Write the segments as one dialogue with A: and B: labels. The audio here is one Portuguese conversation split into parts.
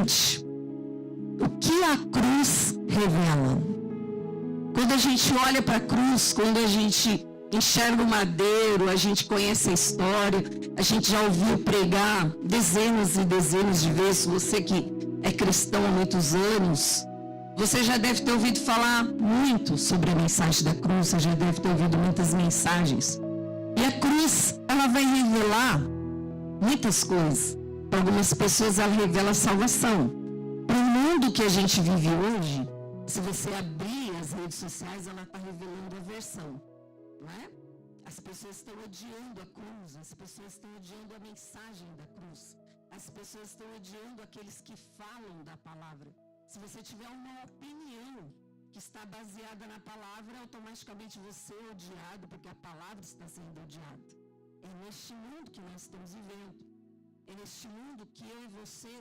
A: seguinte: o que a cruz revela? Quando a gente olha para a cruz, quando a gente enxerga o madeiro, a gente conhece a história, a gente já ouviu pregar dezenas e dezenas de vezes. Você que é cristão há muitos anos, você já deve ter ouvido falar muito sobre a mensagem da cruz, você já deve ter ouvido muitas mensagens. E a cruz, ela vai revelar muitas coisas. Para algumas pessoas, ela revela a salvação. Para o mundo que a gente vive hoje, se você abrir as redes sociais, ela está revelando aversão, não é? As pessoas estão odiando a cruz, as pessoas estão odiando a mensagem da cruz, as pessoas estão odiando aqueles que falam da palavra. Se você tiver uma opinião que está baseada na palavra, automaticamente você é odiado, porque a palavra está sendo odiada. É neste mundo que nós estamos vivendo. É neste mundo que eu e você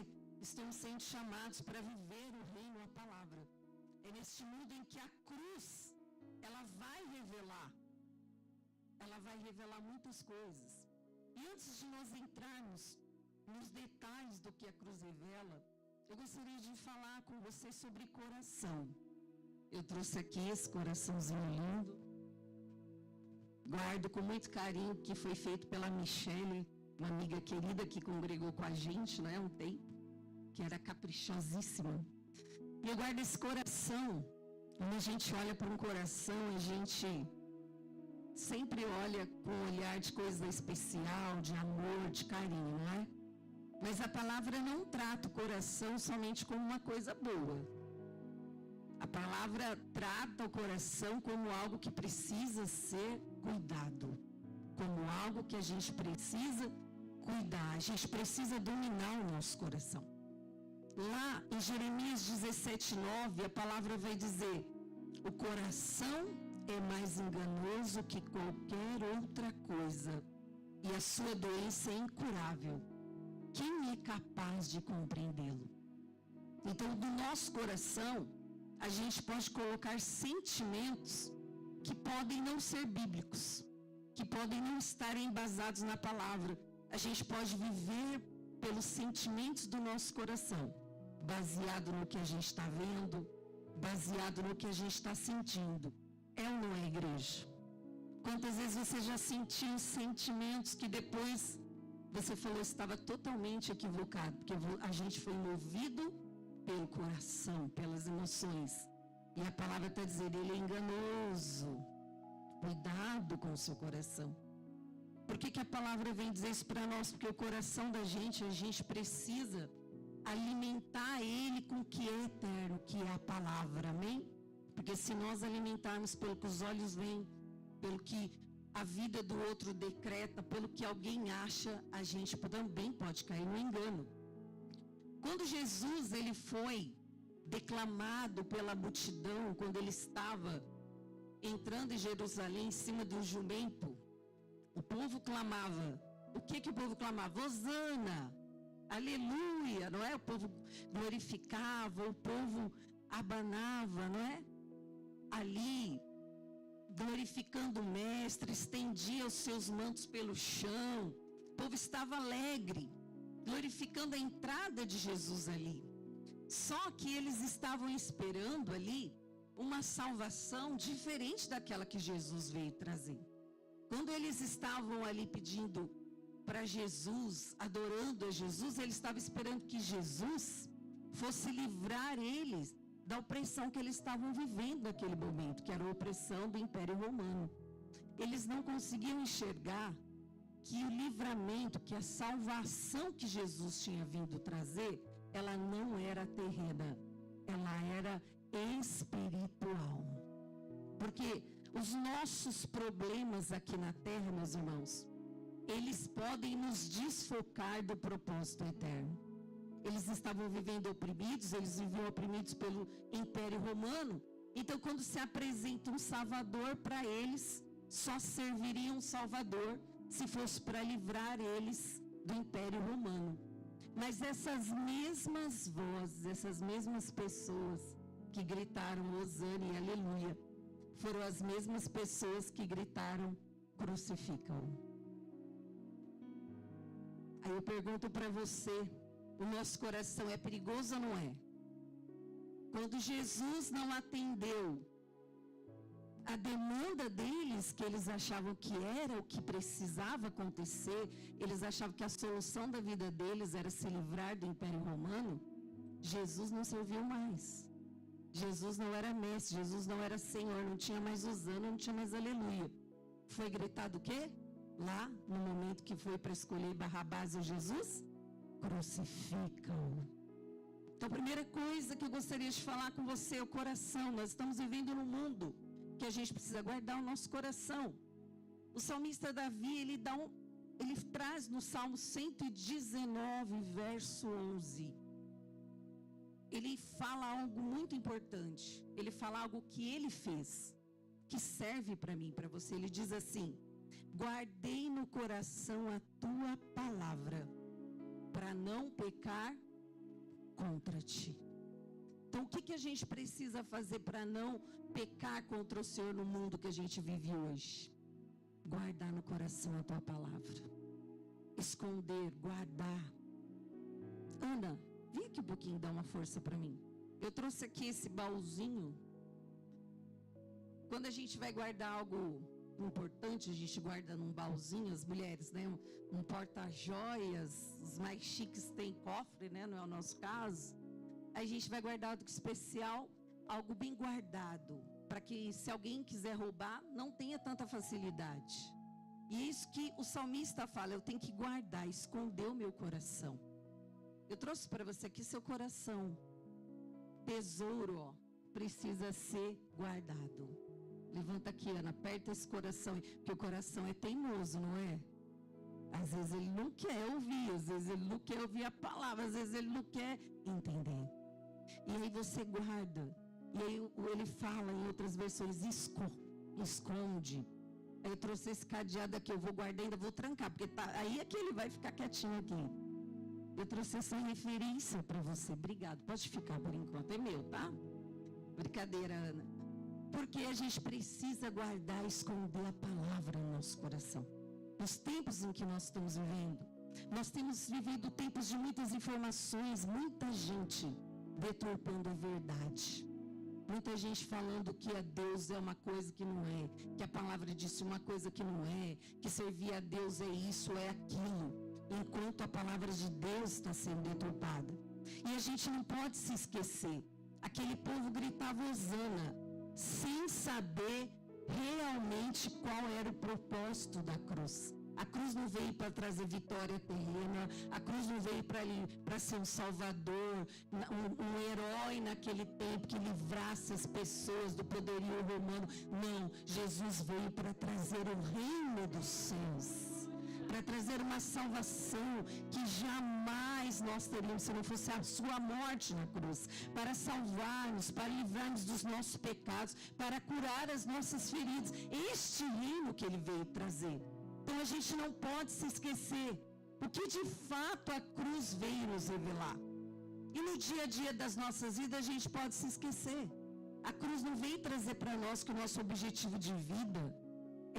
A: estamos sendo chamados para viver o reino, a palavra. É neste mundo em que a cruz, ela vai revelar muitas coisas. E antes de nós entrarmos nos detalhes do que a cruz revela, eu gostaria de falar com você sobre coração. Eu trouxe aqui esse coraçãozinho lindo. Guardo com muito carinho, que foi feito pela Michele, uma amiga querida que congregou com a gente, né, um tempo, que era caprichosíssima. E eu guardo esse coração. Quando a gente olha para um coração, a gente sempre olha com um olhar de coisa especial, de amor, de carinho, não é? Mas a palavra não trata o coração somente como uma coisa boa. A palavra trata o coração como algo que precisa ser cuidado, como algo que a gente precisa cuidar, a gente precisa dominar o nosso coração. Lá em Jeremias 17:9, a palavra vai dizer: o coração é mais enganoso que qualquer outra coisa, e a sua doença é incurável. Quem é capaz de compreendê-lo? Então, do nosso coração, a gente pode colocar sentimentos que podem não ser bíblicos, que podem não estar embasados na palavra. A gente pode viver pelos sentimentos do nosso coração, baseado no que a gente está vendo, baseado no que a gente está sentindo. É ou não é, igreja? Quantas vezes você já sentiu sentimentos que depois você falou estava totalmente equivocado, porque a gente foi movido pelo coração, pelas emoções. E a palavra está dizendo, ele é enganoso. Cuidado com o seu coração. Por que a palavra vem dizer isso para nós? Porque o coração da gente, a gente precisa alimentar ele com o que é eterno, que é a palavra, amém? Porque se nós alimentarmos pelo que os olhos veem, pelo que a vida do outro decreta, pelo que alguém acha, a gente também pode cair no engano. Quando Jesus ele foi declamado pela multidão, quando ele estava entrando em Jerusalém em cima de um jumento, o povo clamava. O que o povo clamava? Hosana, aleluia, não é? O povo glorificava, o povo abanava, não é? Ali, glorificando o mestre, estendia os seus mantos pelo chão. O povo estava alegre, glorificando a entrada de Jesus ali. Só que eles estavam esperando ali uma salvação diferente daquela que Jesus veio trazer. Quando eles estavam ali pedindo para Jesus, adorando a Jesus, eles estavam esperando que Jesus fosse livrar eles da opressão que eles estavam vivendo naquele momento, que era a opressão do Império Romano. Eles não conseguiam enxergar que o livramento, que a salvação que Jesus tinha vindo trazer, ela não era terrena, ela era espiritual. Porque os nossos problemas aqui na terra, meus irmãos, eles podem nos desfocar do propósito eterno. Eles estavam vivendo oprimidos, eles viviam oprimidos pelo Império Romano. Então, quando se apresenta um Salvador para eles, só serviria um Salvador se fosse para livrar eles do Império Romano. Mas essas mesmas vozes, essas mesmas pessoas que gritaram Hosana e Aleluia, foram as mesmas pessoas que gritaram crucificam. Aí eu pergunto para você, o nosso coração é perigoso ou não é? Quando Jesus não atendeu a demanda deles, que eles achavam que era o que precisava acontecer, eles achavam que a solução da vida deles era se livrar do Império Romano, Jesus não serviu mais. Jesus não era mestre, Jesus não era Senhor, não tinha mais Hosana, não tinha mais aleluia. Foi gritado o quê? Lá, no momento que foi para escolher Barrabás ou Jesus? Crucifica-o. Então, a primeira coisa que eu gostaria de falar com você é o coração. Nós estamos vivendo num mundo que a gente precisa guardar o nosso coração. O salmista Davi, ele traz no Salmo 119, verso 11. Ele fala algo muito importante. Ele fala algo que ele fez, que serve para mim, para você. Ele diz assim: guardei no coração a tua palavra, para não pecar contra ti. Então, o que a gente precisa fazer para não pecar contra o Senhor no mundo que a gente vive hoje? Guardar no coração a tua palavra. Esconder, guardar. Ana, vem aqui um pouquinho dar uma força para mim. Eu trouxe aqui esse baúzinho. Quando a gente vai guardar algo importante, a gente guarda num baúzinho, as mulheres, né? Um porta-joias, os mais chiques têm cofre, né? Não é o nosso caso. Aí a gente vai guardar algo especial, algo bem guardado, para que se alguém quiser roubar, não tenha tanta facilidade. E é isso que o salmista fala: eu tenho que guardar, esconder o meu coração. Eu trouxe para você aqui seu coração. Tesouro, ó, precisa ser guardado. Levanta aqui, Ana, aperta esse coração, porque o coração é teimoso, não é? Às vezes ele não quer ouvir, às vezes ele não quer ouvir a palavra, às vezes ele não quer entender. E aí você guarda. E aí ele fala em outras versões: esconde. Eu trouxe esse cadeado aqui, eu vou guardar, ainda vou trancar, porque aí é que ele vai ficar quietinho aqui. Eu trouxe essa referência para você. Obrigado. Pode ficar por enquanto, é meu, tá? Brincadeira, Ana. Porque a gente precisa guardar e esconder a palavra no nosso coração. Nos tempos em que nós estamos vivendo, nós temos vivido tempos de muitas informações, muita gente deturpando a verdade. Muita gente falando que a Deus é uma coisa que não é, que a palavra disse uma coisa que não é, que servir a Deus é isso, é aquilo, enquanto a palavra de Deus está sendo deturpada. E a gente não pode se esquecer, aquele povo gritava Hosana, sem saber realmente qual era o propósito da cruz. A cruz não veio para trazer vitória terrena, a cruz não veio para ser um salvador, um herói naquele tempo que livrasse as pessoas do poderio romano. Não, Jesus veio para trazer o reino dos céus, para trazer uma salvação que jamais nós teríamos se não fosse a sua morte na cruz, para salvar-nos, para livrar-nos dos nossos pecados, para curar as nossas feridas. Este reino que ele veio trazer. Então a gente não pode se esquecer, porque de fato a cruz veio nos revelar. E no dia a dia das nossas vidas a gente pode se esquecer. A cruz não veio trazer para nós que o nosso objetivo de vida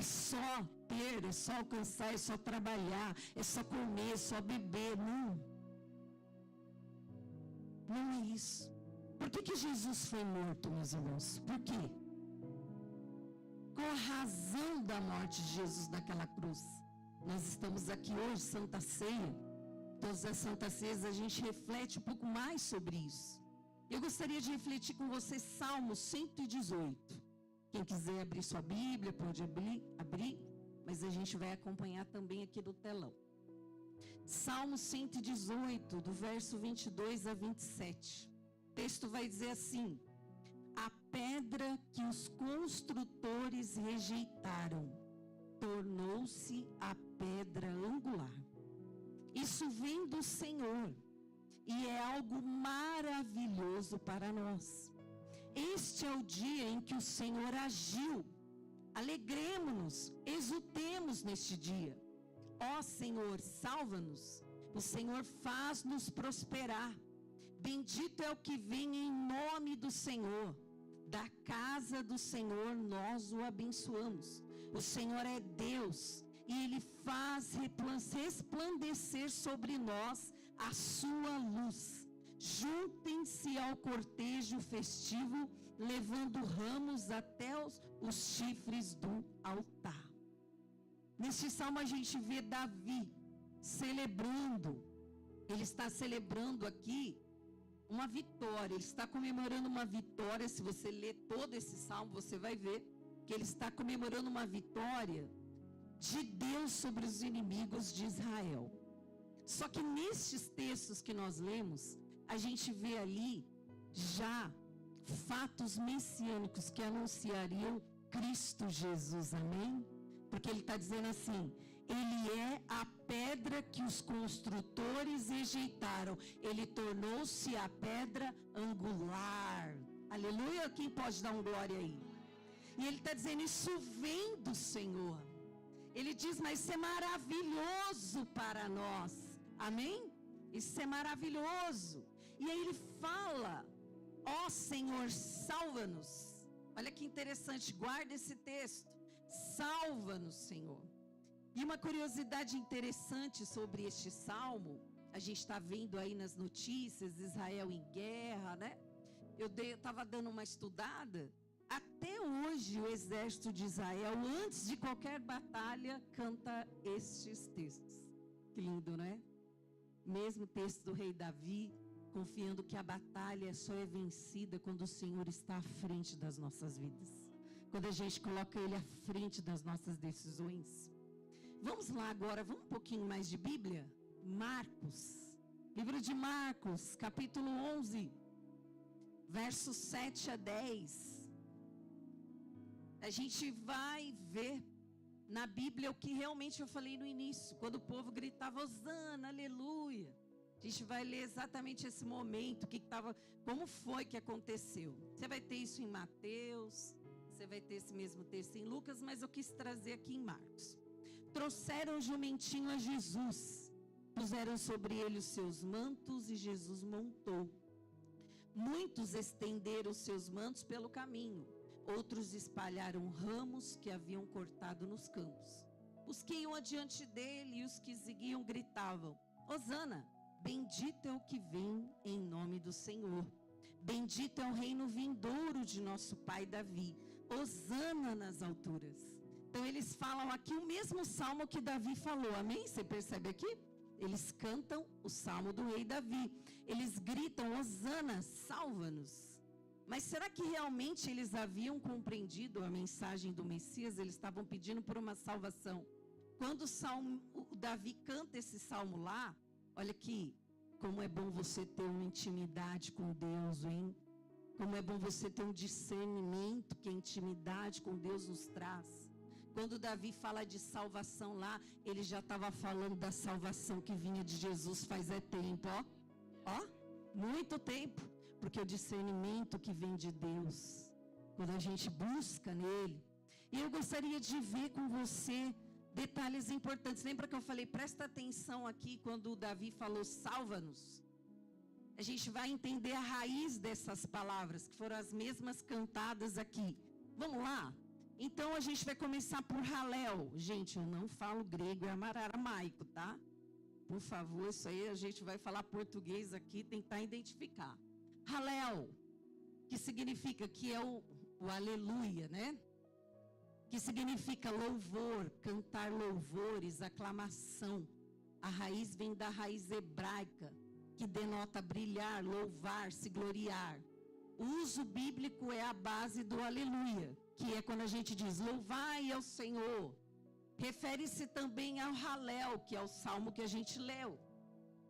A: é só ter, é só alcançar, é só trabalhar, é só comer, é só beber. Não. Não é isso. Por que Jesus foi morto, meus irmãos? Por quê? Qual a razão da morte de Jesus naquela cruz? Nós estamos aqui hoje, Santa Ceia. Todas as Santas Ceias a gente reflete um pouco mais sobre isso. Eu gostaria de refletir com você Salmo 118. Quem quiser abrir sua Bíblia, pode abrir, mas a gente vai acompanhar também aqui do telão. Salmo 118, do verso 22 a 27. O texto vai dizer assim: a pedra que os construtores rejeitaram tornou-se a pedra angular. Isso vem do Senhor e é algo maravilhoso para nós. Este é o dia em que o Senhor agiu. Alegremo-nos, exultemos neste dia. Ó Senhor, salva-nos. O Senhor faz-nos prosperar. Bendito é o que vem em nome do Senhor. Da casa do Senhor nós o abençoamos. O Senhor é Deus e Ele faz resplandecer sobre nós a sua luz. Juntem-se ao cortejo festivo, levando ramos até os chifres do altar. Neste salmo a gente vê Davi celebrando. Ele está celebrando aqui uma vitória. Ele está comemorando uma vitória. Se você ler todo esse salmo, você vai ver que ele está comemorando uma vitória de Deus sobre os inimigos de Israel. Só que nestes textos que nós lemos, a gente vê ali já fatos messiânicos que anunciariam Cristo Jesus, amém? Porque ele está dizendo assim: ele é a pedra que os construtores rejeitaram, ele tornou-se a pedra angular. Aleluia, quem pode dar um glória aí? E ele está dizendo, isso vem do Senhor. Ele diz, mas isso é maravilhoso para nós, amém? Isso é maravilhoso. E aí ele fala, ó Senhor, salva-nos. Olha que interessante, guarda esse texto. Salva-nos, Senhor. E uma curiosidade interessante sobre este salmo, a gente está vendo aí nas notícias, Israel em guerra, né? Eu estava dando uma estudada. Até hoje o exército de Israel, antes de qualquer batalha, canta estes textos. Que lindo, não é? Mesmo texto do rei Davi, confiando que a batalha só é vencida quando o Senhor está à frente das nossas vidas. Quando a gente coloca Ele à frente das nossas decisões. Vamos lá agora, vamos um pouquinho mais de Bíblia? Marcos, livro de Marcos, capítulo 11, versos 7 a 10. A gente vai ver na Bíblia o que realmente eu falei no início, quando o povo gritava, Hosana, aleluia. A gente vai ler exatamente esse momento, como foi que aconteceu. Você vai ter isso em Mateus, você vai ter esse mesmo texto em Lucas, mas eu quis trazer aqui em Marcos. Trouxeram o jumentinho a Jesus, puseram sobre ele os seus mantos e Jesus montou. Muitos estenderam seus mantos pelo caminho, outros espalharam ramos que haviam cortado nos campos. Os que iam adiante dele e os que seguiam gritavam, Hosana, bendito é o que vem em nome do Senhor. Bendito é o reino vindouro de nosso pai Davi. Hosana nas alturas. Então eles falam aqui o mesmo salmo que Davi falou, amém? Você percebe aqui? Eles cantam o salmo do rei Davi. Eles gritam, Hosana, salva-nos. Mas será que realmente eles haviam compreendido a mensagem do Messias? Eles estavam pedindo por uma salvação. Quando o Davi canta esse salmo lá, olha aqui, como é bom você ter uma intimidade com Deus, hein? Como é bom você ter um discernimento que a intimidade com Deus nos traz. Quando Davi fala de salvação lá, ele já estava falando da salvação que vinha de Jesus faz tempo, ó, muito tempo. Porque o discernimento que vem de Deus, quando a gente busca nele. E eu gostaria de ver com você detalhes importantes. Lembra que eu falei, presta atenção aqui quando Davi falou salva-nos. A gente vai entender a raiz dessas palavras, que foram as mesmas cantadas aqui. Vamos lá? Então a gente vai começar por Halel. Gente, eu não falo grego e aramaico, tá? Por favor, isso aí a gente vai falar português aqui, tentar identificar. Halel, que significa, que é o aleluia, né? Que significa louvor, cantar louvores, aclamação. A raiz vem da raiz hebraica, que denota brilhar, louvar, se gloriar. O uso bíblico é a base do aleluia, que é quando a gente diz, louvai ao Senhor. Refere-se também ao Halel, que é o salmo que a gente leu.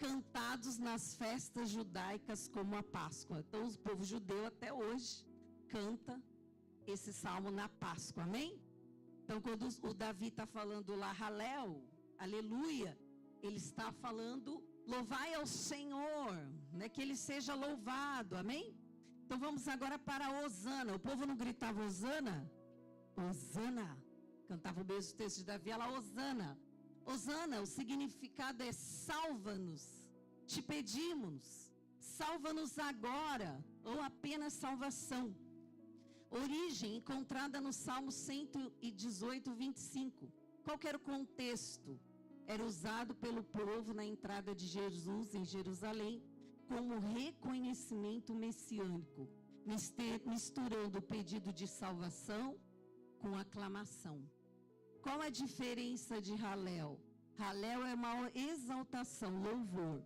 A: Cantados nas festas judaicas como a Páscoa. Então o povo judeu até hoje canta esse salmo na Páscoa, amém? Então quando o Davi está falando lá, Halel, aleluia, ele está falando, louvai ao Senhor, né? Que ele seja louvado, amém? Então vamos agora para Hosana. O povo não gritava Hosana? Hosana. Cantava o mesmo texto de Davi, ela Hosana. Hosana, o significado é salva-nos, te pedimos, salva-nos agora, ou apenas salvação. Origem encontrada no Salmo 118, 25. Qual que era o contexto? era usado pelo povo na entrada de Jesus em Jerusalém como reconhecimento messiânico, misturando o pedido de salvação com aclamação. Qual a diferença de Halel? Halel é uma exaltação, louvor.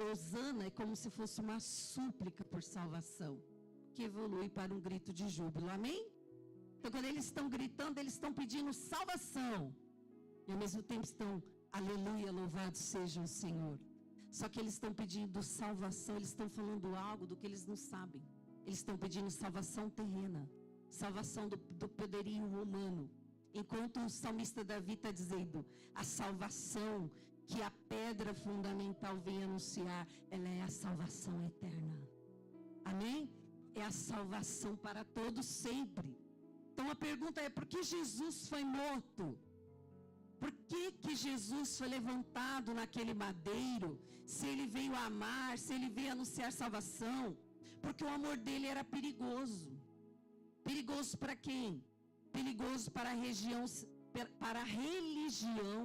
A: Hosana é como se fosse uma súplica por salvação, que evolui para um grito de júbilo. Amém? Então, quando eles estão gritando, eles estão pedindo salvação. E ao mesmo tempo estão, aleluia, louvado seja o Senhor. Só que eles estão pedindo salvação, eles estão falando algo do que eles não sabem. Eles estão pedindo salvação terrena, salvação do poderio humano. Enquanto o salmista Davi está dizendo, a salvação que a pedra fundamental vem anunciar, ela é a salvação eterna. Amém? É a salvação para todos sempre. Então a pergunta é, por que Jesus foi morto? Por que Jesus foi levantado naquele madeiro? Se ele veio amar, se ele veio anunciar salvação? Porque o amor dele era perigoso. Perigoso para quem? Perigoso para a religião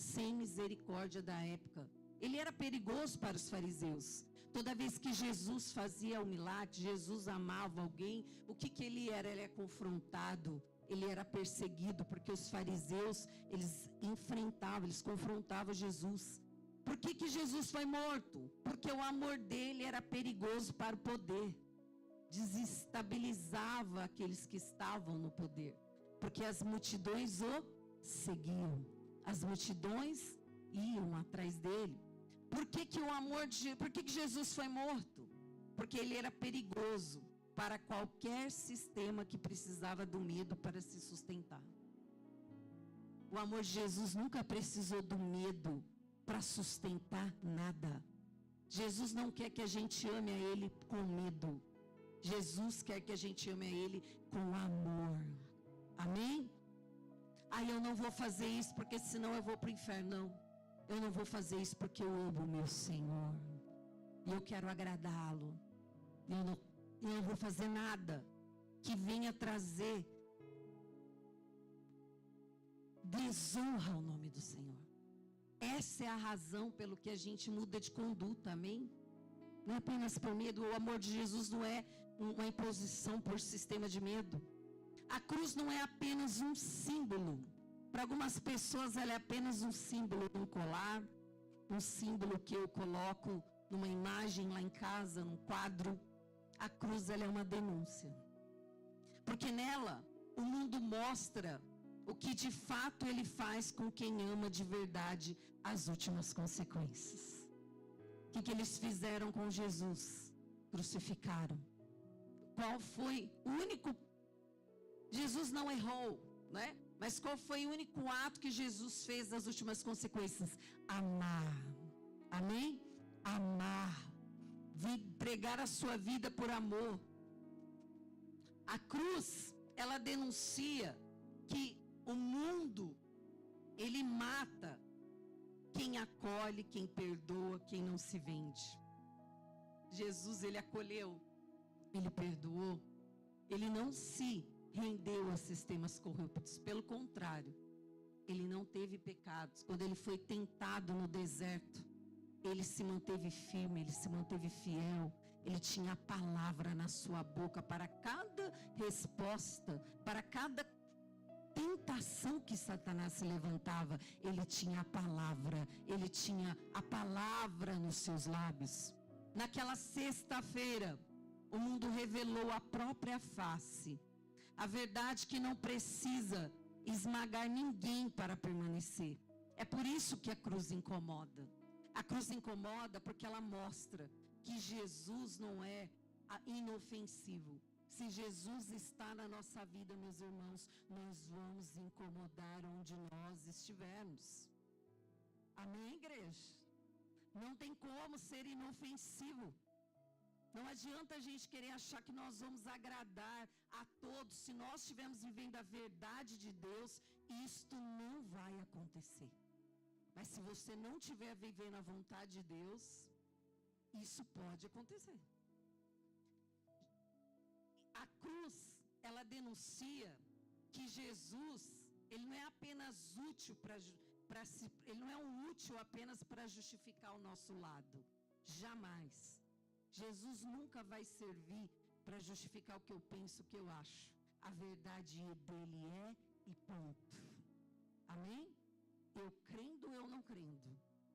A: sem misericórdia da época. Ele era perigoso para os fariseus. Toda vez que Jesus fazia o milagre, Jesus amava alguém, o que ele era? Ele é confrontado, ele era perseguido, porque os fariseus, eles enfrentavam, eles confrontavam Jesus. Por que Jesus foi morto? Porque o amor dele era perigoso para o poder. Desestabilizava aqueles que estavam no poder. Porque as multidões o seguiam. As multidões iam atrás dele. Por que Jesus foi morto? Porque ele era perigoso para qualquer sistema que precisava do medo para se sustentar. O amor de Jesus nunca precisou do medo para sustentar nada. Jesus não quer que a gente ame a ele com medo. Jesus quer que a gente ame a ele com amor. Amém? Eu não vou fazer isso porque senão eu vou para o inferno. Não, eu não vou fazer isso porque eu amo o meu Senhor. E eu quero agradá-lo. Eu não vou fazer nada que venha trazer desonra ao nome do Senhor. Essa é a razão pelo que a gente muda de conduta, amém? Não é apenas por medo. O amor de Jesus não é uma imposição por sistema de medo. A cruz não é apenas um símbolo. Para algumas pessoas ela é apenas um símbolo, um colar, um símbolo que eu coloco numa imagem lá em casa, num quadro. A cruz ela é uma denúncia. Porque nela o mundo mostra o que de fato ele faz com quem ama de verdade, as últimas consequências. O que eles fizeram com Jesus? Crucificaram. Qual foi o único... Jesus não errou, né? Mas qual foi o único ato que Jesus fez das últimas consequências? Amar. Amém? Amar. Pregar a sua vida por amor. A cruz, ela denuncia que o mundo, ele mata quem acolhe, quem perdoa, quem não se vende. Jesus, ele acolheu, ele perdoou, ele não se rendeu a sistemas corruptos. Pelo contrário, ele não teve pecados. Quando ele foi tentado no deserto, ele se manteve firme, ele se manteve fiel. Ele tinha a palavra na sua boca para cada resposta, para cada tentação que Satanás se levantava. Ele tinha a palavra, ele tinha a palavra nos seus lábios. Naquela sexta-feira, o mundo revelou a própria face. A verdade que não precisa esmagar ninguém para permanecer. É por isso que a cruz incomoda. A cruz incomoda porque ela mostra que Jesus não é inofensivo. Se Jesus está na nossa vida, meus irmãos, nós vamos incomodar onde nós estivermos. Amém, igreja? Não tem como ser inofensivo. Não adianta a gente querer achar que nós vamos agradar a todos. Se nós estivermos vivendo a verdade de Deus, isto não vai acontecer. Mas se você não estiver vivendo a vontade de Deus, isso pode acontecer. A cruz, ela denuncia que Jesus, ele não é apenas útil ele não é um útil apenas para justificar o nosso lado. Jamais. Jesus nunca vai servir para justificar o que eu penso, o que eu acho. A verdade dele é e ponto. Amém? Eu crendo, eu não crendo.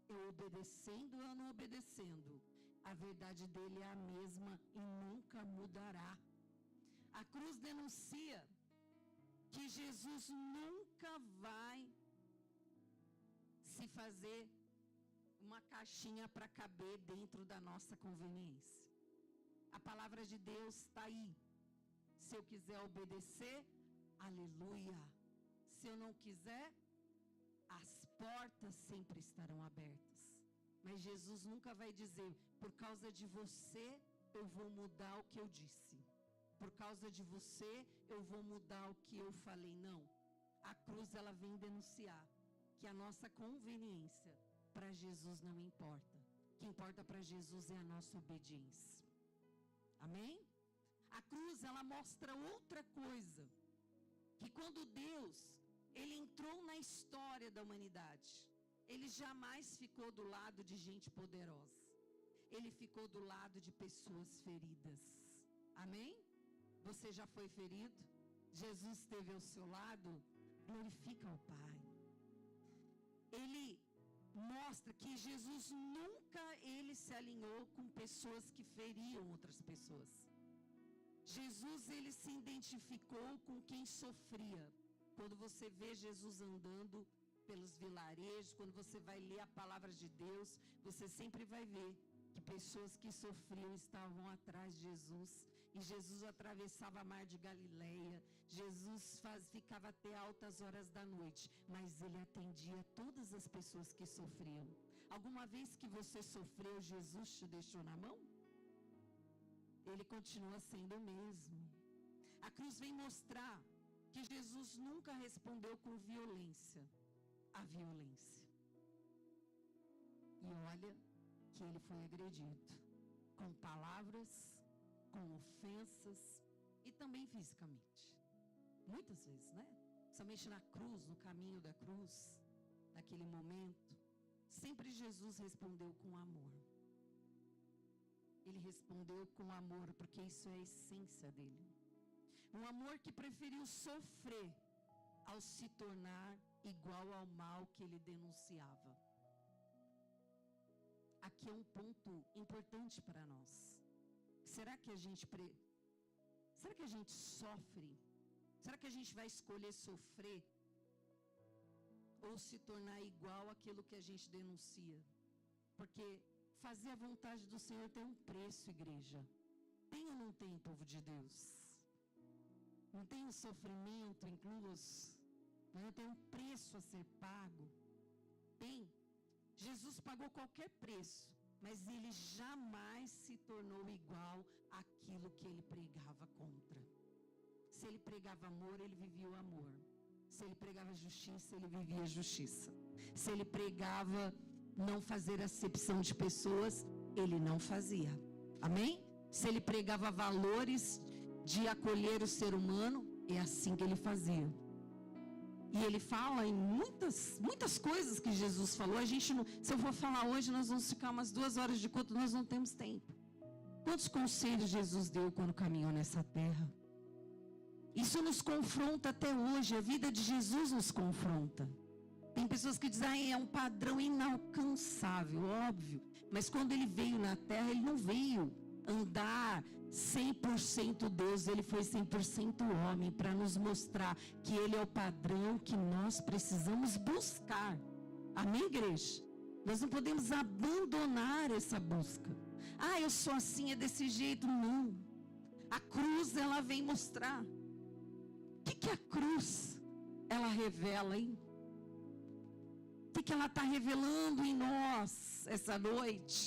A: Eu obedecendo, eu não obedecendo. A verdade dele é a mesma e nunca mudará. A cruz denuncia que Jesus nunca vai se fazer uma caixinha para caber dentro da nossa conveniência. A palavra de Deus está aí. Se eu quiser obedecer, aleluia. Se eu não quiser, as portas sempre estarão abertas. Mas Jesus nunca vai dizer, por causa de você, eu vou mudar o que eu disse. Por causa de você, eu vou mudar o que eu falei. Não. A cruz, ela vem denunciar que a nossa conveniência para Jesus não importa. O que importa para Jesus é a nossa obediência. Amém? A cruz, ela mostra outra coisa. Que quando Deus, ele entrou na história da humanidade, ele jamais ficou do lado de gente poderosa. Ele ficou do lado de pessoas feridas. Amém? Você já foi ferido? Jesus esteve ao seu lado? Glorifica ao Pai. Ele mostra que Jesus nunca se alinhou com pessoas que feriam outras pessoas. Jesus, ele se identificou com quem sofria. Quando você vê Jesus andando pelos vilarejos, quando você vai ler a palavra de Deus, você sempre vai ver que pessoas que sofriam estavam atrás de Jesus. E Jesus atravessava a mar de Galileia. Jesus ficava até altas horas da noite, mas ele atendia todas as pessoas que sofriam. Alguma vez que você sofreu, Jesus te deixou na mão? Ele continua sendo o mesmo. A cruz vem mostrar que Jesus nunca respondeu com violência à violência. E olha que ele foi agredido com palavras, com ofensas e também fisicamente. Muitas vezes, né? Somente na cruz, no caminho da cruz, naquele momento, sempre Jesus respondeu com amor. Ele respondeu com amor, porque isso é a essência dele. Um amor que preferiu sofrer ao se tornar igual ao mal que ele denunciava. Aqui é um ponto importante para nós. Será que a gente sofre? Será que a gente vai escolher sofrer? Ou se tornar igual àquilo que a gente denuncia? Porque fazer a vontade do Senhor tem um preço, igreja. Tem ou não tem, povo de Deus? Não tem um sofrimento incluso? Não tem um preço a ser pago? Tem. Jesus pagou qualquer preço, mas ele jamais se tornou igual àquilo que ele pregava contra. Se ele pregava amor, ele vivia o amor. Se ele pregava justiça, ele vivia a justiça. Se ele pregava não fazer acepção de pessoas, ele não fazia. Amém? Se ele pregava valores de acolher o ser humano, é assim que ele fazia. E ele fala em muitas coisas que Jesus falou. A gente não, se eu for falar hoje, nós vamos ficar umas 2 horas de culto, nós não temos tempo. Quantos conselhos Jesus deu quando caminhou nessa terra? Isso nos confronta até hoje. A vida de Jesus nos confronta. Tem pessoas que dizem, é um padrão inalcançável, óbvio. Mas quando ele veio na terra, ele não veio andar 100% Deus, ele foi 100% homem, para nos mostrar que ele é o padrão que nós precisamos buscar. Amém, igreja? Nós não podemos abandonar essa busca. Ah, eu sou assim, é desse jeito. Não. A cruz, ela vem mostrar. O que a cruz, ela revela, hein? O que ela está revelando em nós essa noite?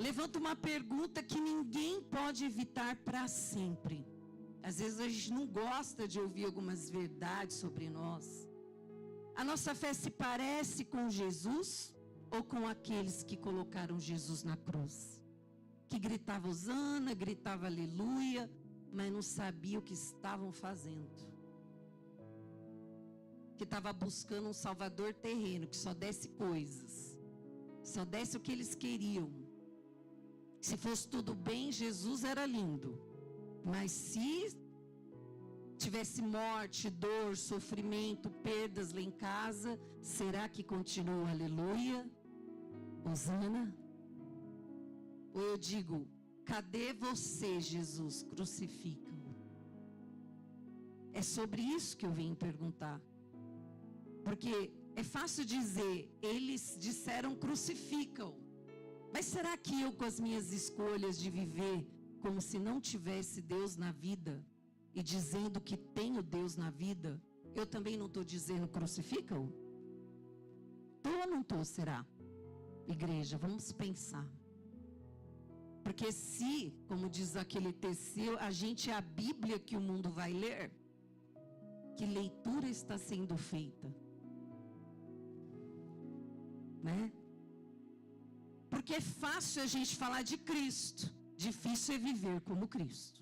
A: Levanta uma pergunta que ninguém pode evitar para sempre. Às vezes a gente não gosta de ouvir algumas verdades sobre nós. A nossa fé se parece com Jesus ou com aqueles que colocaram Jesus na cruz? Que gritava hosana, gritava aleluia, mas não sabia o que estavam fazendo. que estava buscando um salvador terreno, que só desse coisas, só desse o que eles queriam. Se fosse tudo bem, Jesus era lindo. Mas se tivesse morte, dor, sofrimento, perdas lá em casa, será que continua? Aleluia, Hosana? Ou eu digo, cadê você, Jesus? Crucifica-o. É sobre isso que eu vim perguntar. Porque é fácil dizer, eles disseram crucifica-o. Mas será que eu, com as minhas escolhas de viver como se não tivesse Deus na vida, e dizendo que tenho Deus na vida, eu também não estou dizendo crucifica-o? Estou ou não estou, será? Igreja, vamos pensar. Porque se, como diz aquele Teseu, a gente é a Bíblia que o mundo vai ler, que leitura está sendo feita? Né? Porque é fácil a gente falar de Cristo, difícil é viver como Cristo.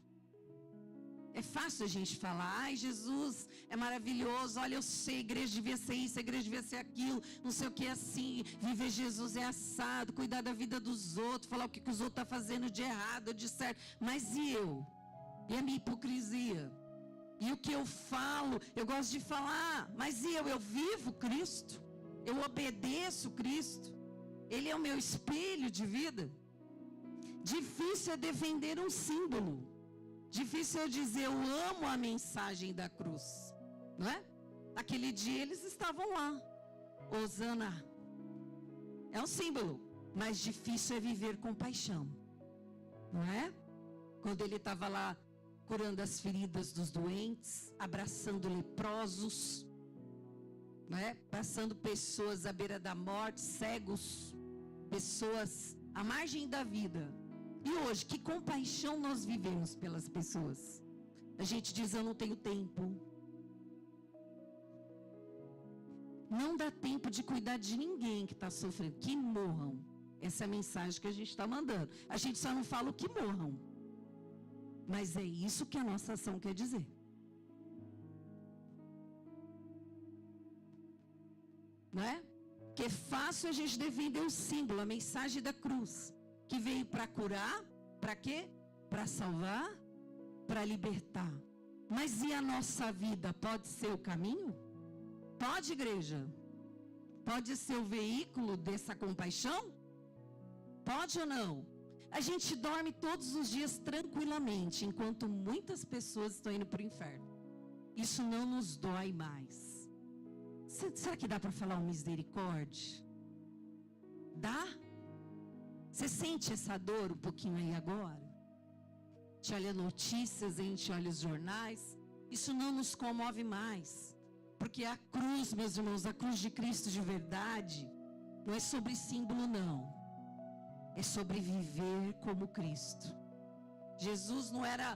A: É fácil a gente falar, ai, Jesus é maravilhoso, olha, eu sei, a igreja devia ser isso, a igreja devia ser aquilo, não sei o que é assim, viver Jesus é assado, cuidar da vida dos outros, falar o que os outros estão fazendo de errado ou de certo. Mas e eu? E a minha hipocrisia? E o que eu falo? Eu gosto de falar, mas e eu? Eu vivo Cristo? Eu obedeço Cristo? Ele é o meu espelho de vida? Difícil é defender um símbolo. Difícil é dizer, eu amo a mensagem da cruz. Não é? Aquele dia eles estavam lá. Hosana. É um símbolo. Mas difícil é viver com paixão. Não é? Quando ele estava lá curando as feridas dos doentes, abraçando leprosos, não é? Passando pessoas à beira da morte, cegos, pessoas à margem da vida. E hoje, que compaixão nós vivemos pelas pessoas? A gente diz, eu não tenho tempo. Não dá tempo de cuidar de ninguém que está sofrendo. Que morram. Essa é a mensagem que a gente está mandando. A gente só não fala o que morram. Mas é isso que a nossa ação quer dizer. Não é? Porque é fácil a gente defender o símbolo, a mensagem da cruz. Que veio para curar, para quê? Para salvar, para libertar. Mas e a nossa vida? Pode ser o caminho? Pode, igreja? Pode ser o veículo dessa compaixão? Pode ou não? A gente dorme todos os dias tranquilamente, enquanto muitas pessoas estão indo para o inferno. Isso não nos dói mais. Será que dá para falar um misericórdia? Dá? Você sente essa dor um pouquinho aí agora? A gente olha notícias, a gente olha os jornais. Isso não nos comove mais. Porque a cruz, meus irmãos, a cruz de Cristo de verdade, não é sobre símbolo, não. É sobre viver como Cristo. Jesus não era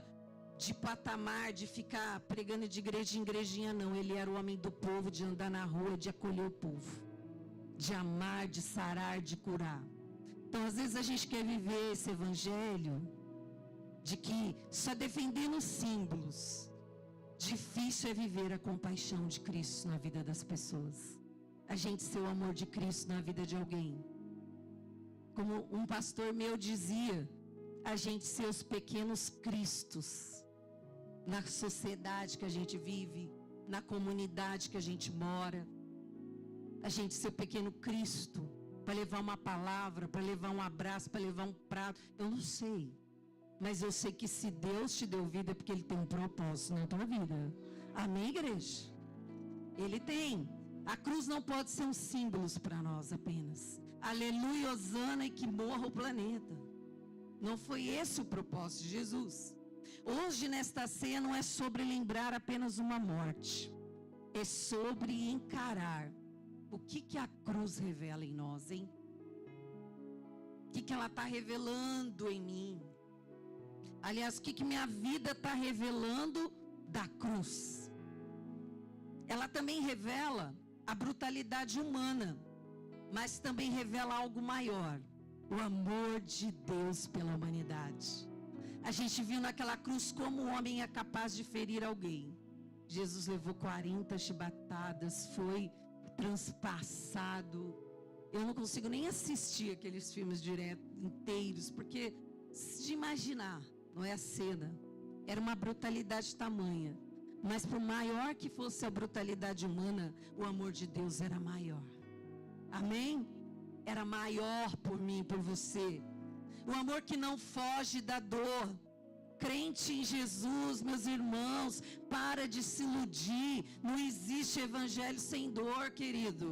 A: de patamar, de ficar pregando de igreja em igrejinha, não. Ele era o homem do povo, de andar na rua, de acolher o povo. De amar, de sarar, de curar. Então, às vezes a gente quer viver esse evangelho de que só defendendo símbolos. Difícil é viver a compaixão de Cristo na vida das pessoas. A gente ser o amor de Cristo na vida de alguém. Como um pastor meu dizia, a gente ser os pequenos Cristos na sociedade que a gente vive, na comunidade que a gente mora. A gente ser o pequeno Cristo. Para levar uma palavra, para levar um abraço, para levar um prato. Eu não sei. Mas eu sei que se Deus te deu vida é porque Ele tem um propósito na tua vida. Amém, igreja? Ele tem. A cruz não pode ser um símbolo para nós apenas. Aleluia, hosana, e que morra o planeta. Não foi esse o propósito de Jesus. Hoje, nesta ceia, não é sobre lembrar apenas uma morte. É sobre encarar. O que a cruz revela em nós, hein? O que ela está revelando em mim? Aliás, o que minha vida está revelando da cruz? Ela também revela a brutalidade humana, mas também revela algo maior. O amor de Deus pela humanidade. A gente viu naquela cruz como o homem é capaz de ferir alguém. Jesus levou 40 chibatadas, foi transpassado. Eu não consigo nem assistir aqueles filmes inteiros, porque de imaginar, não é a cena, era uma brutalidade tamanha. Mas por maior que fosse a brutalidade humana, o amor de Deus era maior. Amém? Era maior por mim e por você. O amor que não foge da dor. Crente em Jesus, meus irmãos, para de se iludir. Não existe evangelho sem dor, querido.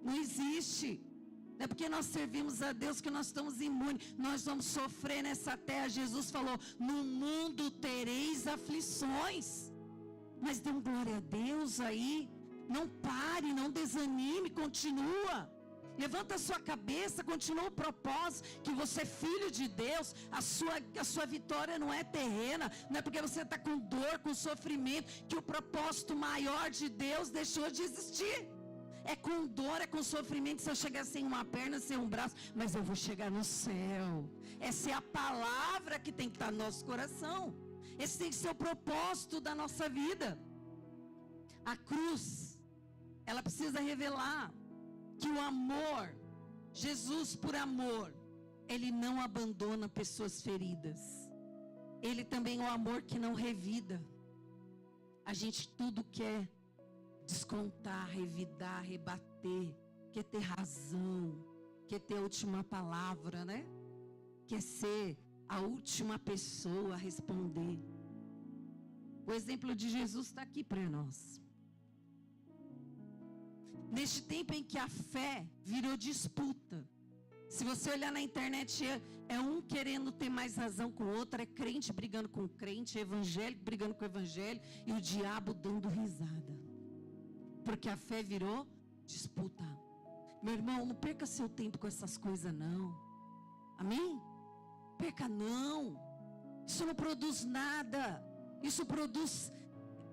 A: Não existe. Não é porque nós servimos a Deus que nós estamos imunes. Nós vamos sofrer nessa terra. Jesus falou, no mundo tereis aflições. Mas dê glória a Deus aí. Não pare, não desanime, continua. Levanta a sua cabeça, continua o propósito, que você é filho de Deus. A sua vitória não é terrena. Não é porque você está com dor, com sofrimento, que o propósito maior de Deus deixou de existir. É com dor, é com sofrimento. Se eu chegar sem uma perna, sem um braço, mas eu vou chegar no céu. Essa é a palavra que tem que estar no nosso coração. Esse tem que ser o propósito da nossa vida. A cruz, ela precisa revelar que o amor, Jesus por amor, Ele não abandona pessoas feridas. Ele também é o amor que não revida. A gente tudo quer descontar, revidar, rebater, quer ter razão, quer ter a última palavra, né? Quer ser a última pessoa a responder. O exemplo de Jesus está aqui para nós. Neste tempo em que a fé virou disputa. Se você olhar na internet, é um querendo ter mais razão com o outro, é crente brigando com crente, é evangélico brigando com evangélico, e o diabo dando risada. Porque a fé virou disputa. Meu irmão, não perca seu tempo com essas coisas não. Amém? Perca não. Isso não produz nada. Isso produz,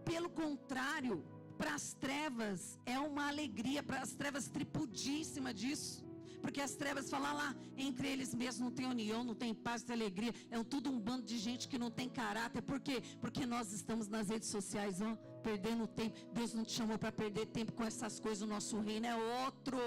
A: pelo contrário, para as trevas é uma alegria, para as trevas tripudíssima disso. Porque as trevas falam lá, entre eles mesmos não tem união, não tem paz, não tem alegria. É tudo um bando de gente que não tem caráter. Por quê? Porque nós estamos nas redes sociais, ó, perdendo tempo. Deus não te chamou para perder tempo com essas coisas. O nosso reino é outro.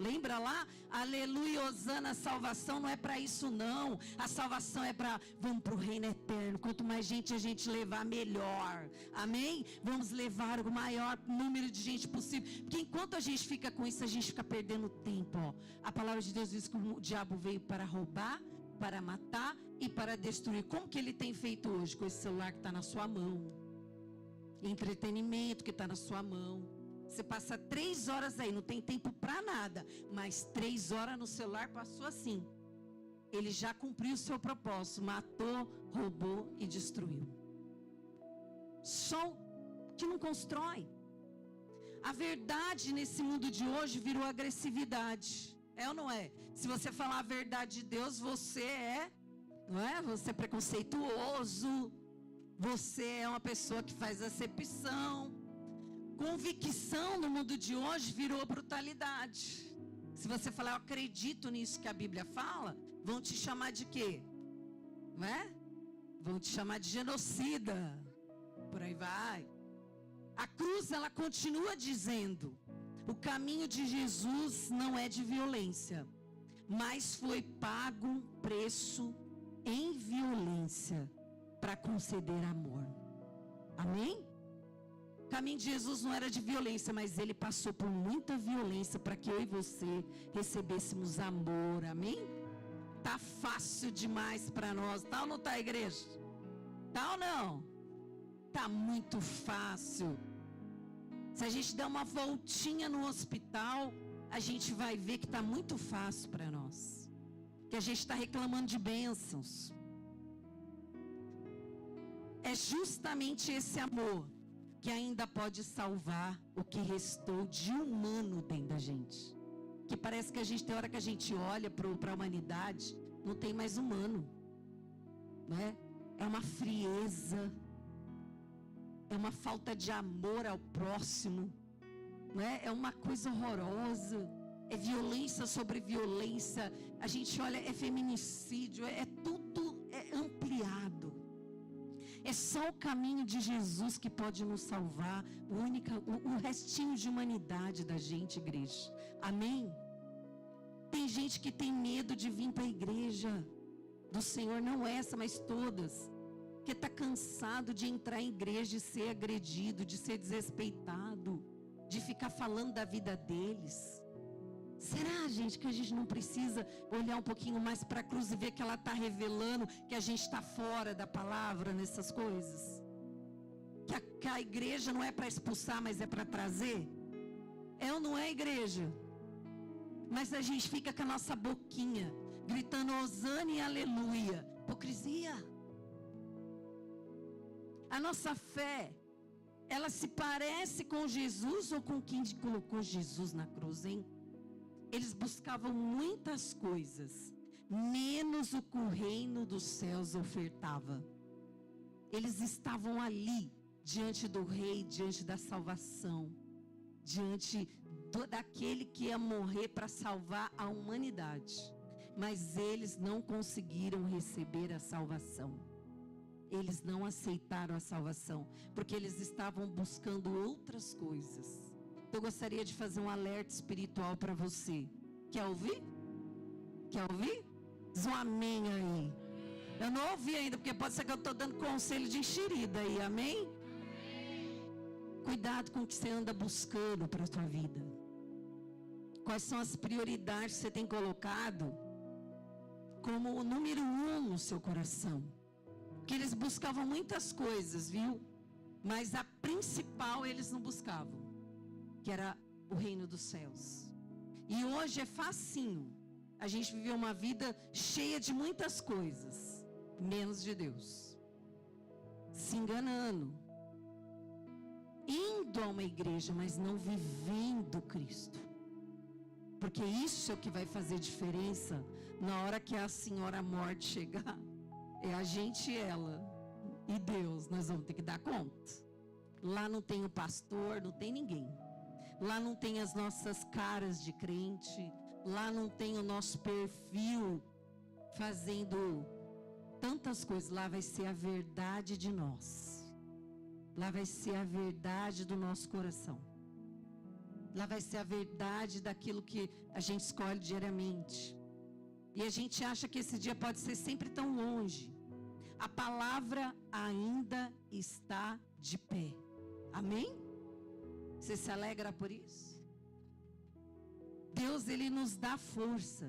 A: Lembra lá? Aleluia, hosana, a salvação não é para isso não. A salvação é para, vamos para o reino eterno. Quanto mais gente a gente levar, melhor. Amém? Vamos levar o maior número de gente possível. Porque enquanto a gente fica com isso, a gente fica perdendo tempo. Ó. A palavra de Deus diz que o diabo veio para roubar, para matar e para destruir. Como que ele tem feito hoje com esse celular que está na sua mão? Entretenimento que está na sua mão. Você passa 3 horas aí, não tem tempo para nada, mas 3 horas no celular passou assim. Ele já cumpriu o seu propósito, matou, roubou e destruiu. Só que não constrói. A verdade nesse mundo de hoje virou agressividade. É ou não é? Se você falar a verdade de Deus, você é, não é? Você é preconceituoso, você é uma pessoa que faz acepção. Convicção no mundo de hoje virou brutalidade. Se você falar, eu acredito nisso que a Bíblia fala, vão te chamar de quê? Não é? Vão te chamar de genocida. Por aí vai. A cruz, ela continua dizendo, o caminho de Jesus não é de violência, mas foi pago um preço em violência para conceder amor. Amém? O caminho de Jesus não era de violência, mas ele passou por muita violência para que eu e você recebêssemos amor, amém? Tá fácil demais para nós, tá ou não tá, igreja? Tá ou não? Tá muito fácil. Se a gente der uma voltinha no hospital, a gente vai ver que tá muito fácil para nós. Que a gente está reclamando de bênçãos. É justamente esse amor que ainda pode salvar o que restou de humano dentro da gente. Que parece que a gente, tem hora que a gente olha para a humanidade, não tem mais humano, né? É uma frieza, é uma falta de amor ao próximo, né? É uma coisa horrorosa, é violência sobre violência, a gente olha, é feminicídio, é tudo ampliado. É só o caminho de Jesus que pode nos salvar. O restinho de humanidade da gente, igreja. Amém? Tem gente que tem medo de vir para a igreja do Senhor, não essa, mas todas. Que está cansado de entrar em igreja e ser agredido, de ser desrespeitado, de ficar falando da vida deles. Será, gente, que a gente não precisa olhar um pouquinho mais para a cruz e ver que ela está revelando que a gente está fora da palavra nessas coisas? Que a igreja não é para expulsar, mas é para trazer? É ou não é, igreja? Mas a gente fica com a nossa boquinha gritando hosana e aleluia. Hipocrisia. A nossa fé, ela se parece com Jesus ou com quem colocou Jesus na cruz, hein? Eles buscavam muitas coisas, menos o que o reino dos céus ofertava. Eles estavam ali, diante do rei, diante da salvação, diante daquele que ia morrer para salvar a humanidade. Mas eles não conseguiram receber a salvação. Eles não aceitaram a salvação, porque eles estavam buscando outras coisas. Eu gostaria de fazer um alerta espiritual para você. Quer ouvir? Quer ouvir? Diz um amém aí. Eu não ouvi ainda, porque pode ser que eu estou dando conselho de enxerida aí, amém? Cuidado com o que você anda buscando para a sua vida. Quais são as prioridades que você tem colocado como o número 1 no seu coração? Porque eles buscavam muitas coisas, viu? Mas a principal eles não buscavam, que era o reino dos céus. E hoje é facinho a gente viver uma vida cheia de muitas coisas, menos de Deus, se enganando, indo a uma igreja, mas não vivendo Cristo. Porque isso é o que vai fazer diferença na hora que a senhora morte chegar. É a gente e ela. E Deus, nós vamos ter que dar conta. Lá não tem o pastor, não tem ninguém. Lá não tem as nossas caras de crente. Lá não tem o nosso perfil fazendo tantas coisas. Lá vai ser a verdade de nós. Lá vai ser a verdade do nosso coração. Lá vai ser a verdade daquilo que a gente escolhe diariamente. E a gente acha que esse dia pode ser sempre tão longe. A palavra ainda está de pé. Amém? Você se alegra por isso? Deus, Ele nos dá força.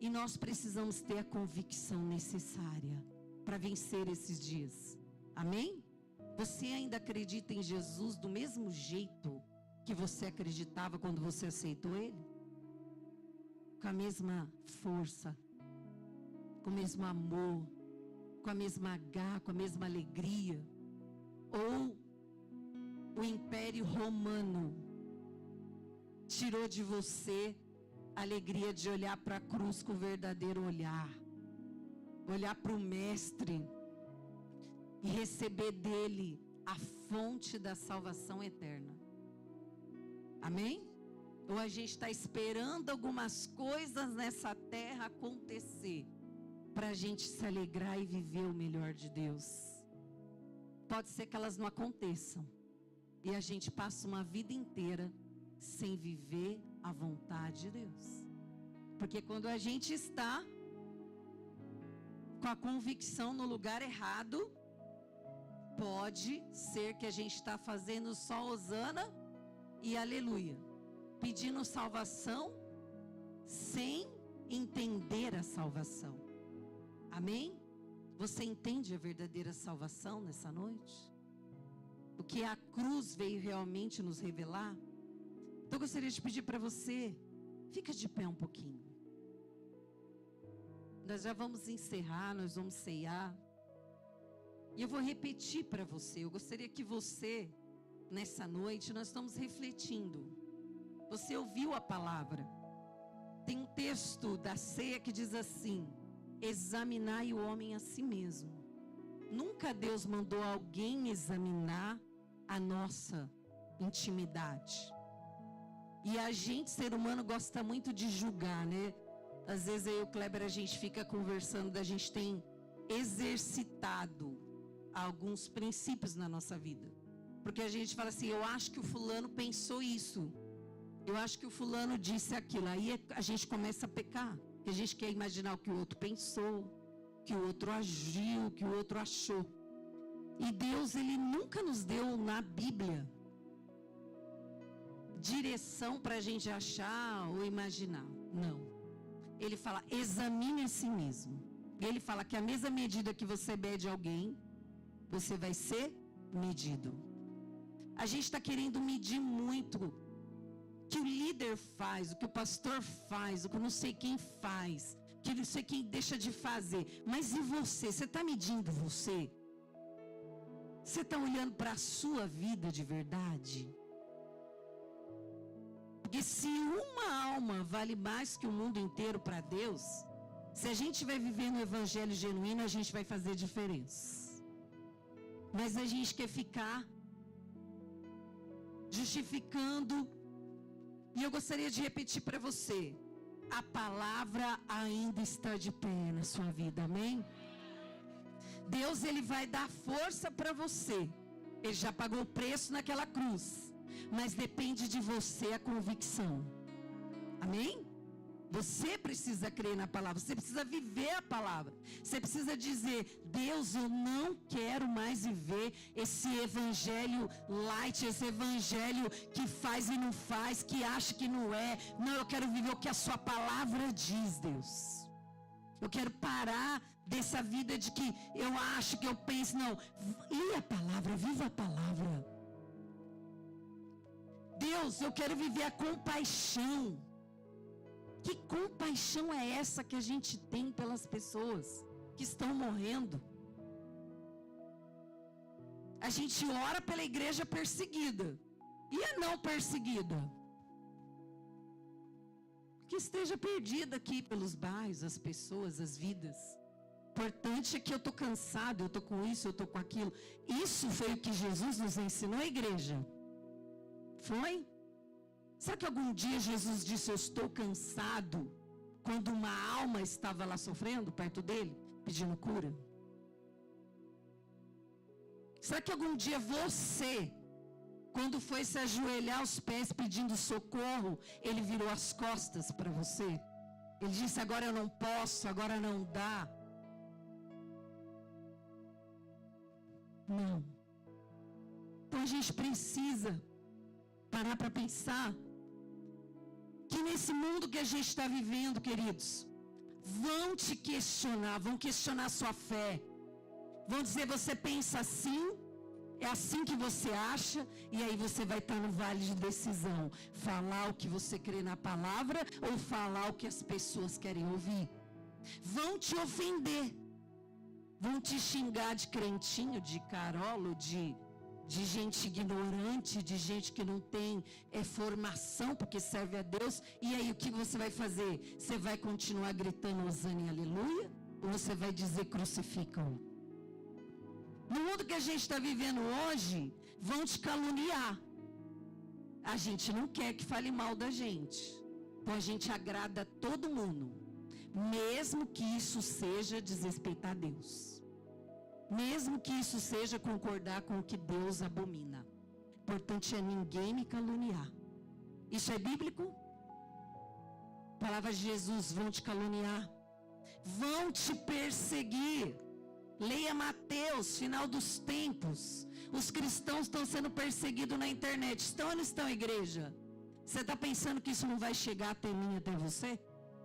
A: E nós precisamos ter a convicção necessária para vencer esses dias. Amém? Você ainda acredita em Jesus do mesmo jeito que você acreditava quando você aceitou Ele? Com a mesma força, com o mesmo amor, com a mesma garra, com a mesma alegria? Ou o Império Romano tirou de você a alegria de olhar para a cruz com o verdadeiro olhar, olhar para o Mestre e receber dele a fonte da salvação eterna? Amém? Ou a gente está esperando algumas coisas nessa terra acontecer para a gente se alegrar e viver o melhor de Deus? Pode ser que elas não aconteçam e a gente passa uma vida inteira sem viver a vontade de Deus. Porque quando a gente está com a convicção no lugar errado, pode ser que a gente está fazendo só hosana e aleluia, pedindo salvação sem entender a salvação. Amém? Você entende a verdadeira salvação nessa noite? O que a cruz veio realmente nos revelar? Então eu gostaria de pedir para você, fica de pé um pouquinho. Nós já vamos encerrar, nós vamos ceiar. E eu vou repetir para você. Eu gostaria que você, nessa noite, nós estamos refletindo. Você ouviu a palavra. Tem um texto da ceia que diz assim: examinar o homem a si mesmo. Nunca Deus mandou alguém examinar a nossa intimidade. E a gente, ser humano, gosta muito de julgar, né? Às vezes eu e o Kleber, a gente fica conversando, a gente tem exercitado alguns princípios na nossa vida. Porque a gente fala assim, eu acho que o fulano pensou isso. Eu acho que o fulano disse aquilo. Aí a gente começa a pecar. Porque a gente quer imaginar o que o outro pensou, que o outro agiu, que o outro achou. E Deus, Ele nunca nos deu na Bíblia direção para a gente achar ou imaginar. Não. Ele fala, examine a si mesmo. Ele fala que a mesma medida que você mede alguém, você vai ser medido. A gente está querendo medir muito o que o líder faz, o que o pastor faz, o que não sei quem faz, o que não sei quem deixa de fazer. Mas e você? Você está medindo você? Você está olhando para a sua vida de verdade? Porque se uma alma vale mais que o mundo inteiro para Deus, se a gente vai viver no evangelho genuíno, a gente vai fazer diferença. Mas a gente quer ficar justificando. E eu gostaria de repetir para você: a palavra ainda está de pé na sua vida, amém? Deus, Ele vai dar força para você. Ele já pagou o preço naquela cruz. Mas depende de você a convicção. Amém? Você precisa crer na palavra. Você precisa viver a palavra. Você precisa dizer, Deus, eu não quero mais viver esse evangelho light, esse evangelho que faz e não faz, que acha que não é. Não, eu quero viver o que a sua palavra diz, Deus. Eu quero parar dessa vida de que eu acho, que eu penso. Não, e a palavra, viva a palavra. Deus, eu quero viver a compaixão. Que compaixão é essa que a gente tem pelas pessoas que estão morrendo? A gente ora pela igreja perseguida. E a não perseguida? Que esteja perdida aqui pelos bairros, as pessoas, as vidas. O importante é que eu estou cansado, eu estou com isso, eu estou com aquilo. Isso foi o que Jesus nos ensinou, a igreja. Foi? Será que algum dia Jesus disse, eu estou cansado, quando uma alma estava lá sofrendo perto dele, pedindo cura? Será que algum dia você, quando foi se ajoelhar aos pés pedindo socorro, ele virou as costas para você? Ele disse, agora eu não posso, agora não dá. Não. Então a gente precisa parar para pensar que nesse mundo que a gente está vivendo, queridos, vão te questionar, vão questionar a sua fé. Vão dizer, você pensa assim, é assim que você acha, e aí você vai estar no vale de decisão. Falar o que você crê na palavra ou falar o que as pessoas querem ouvir. Vão te ofender. Vão te xingar de crentinho, de carolo, de gente ignorante, de gente que não tem formação porque serve a Deus. E aí o que você vai fazer? Você vai continuar gritando Hosana e aleluia? Ou você vai dizer crucificam? No mundo que a gente está vivendo hoje, vão te caluniar. A gente não quer que fale mal da gente. Então a gente agrada todo mundo. Mesmo que isso seja desrespeitar Deus. Mesmo que isso seja concordar com o que Deus abomina. O importante é ninguém me caluniar. Isso é bíblico? Palavras de Jesus, vão te caluniar. Vão te perseguir. Leia Mateus, final dos tempos. Os cristãos estão sendo perseguidos na internet. Estão ou não estão, igreja? Você está pensando que isso não vai chegar até mim, até você?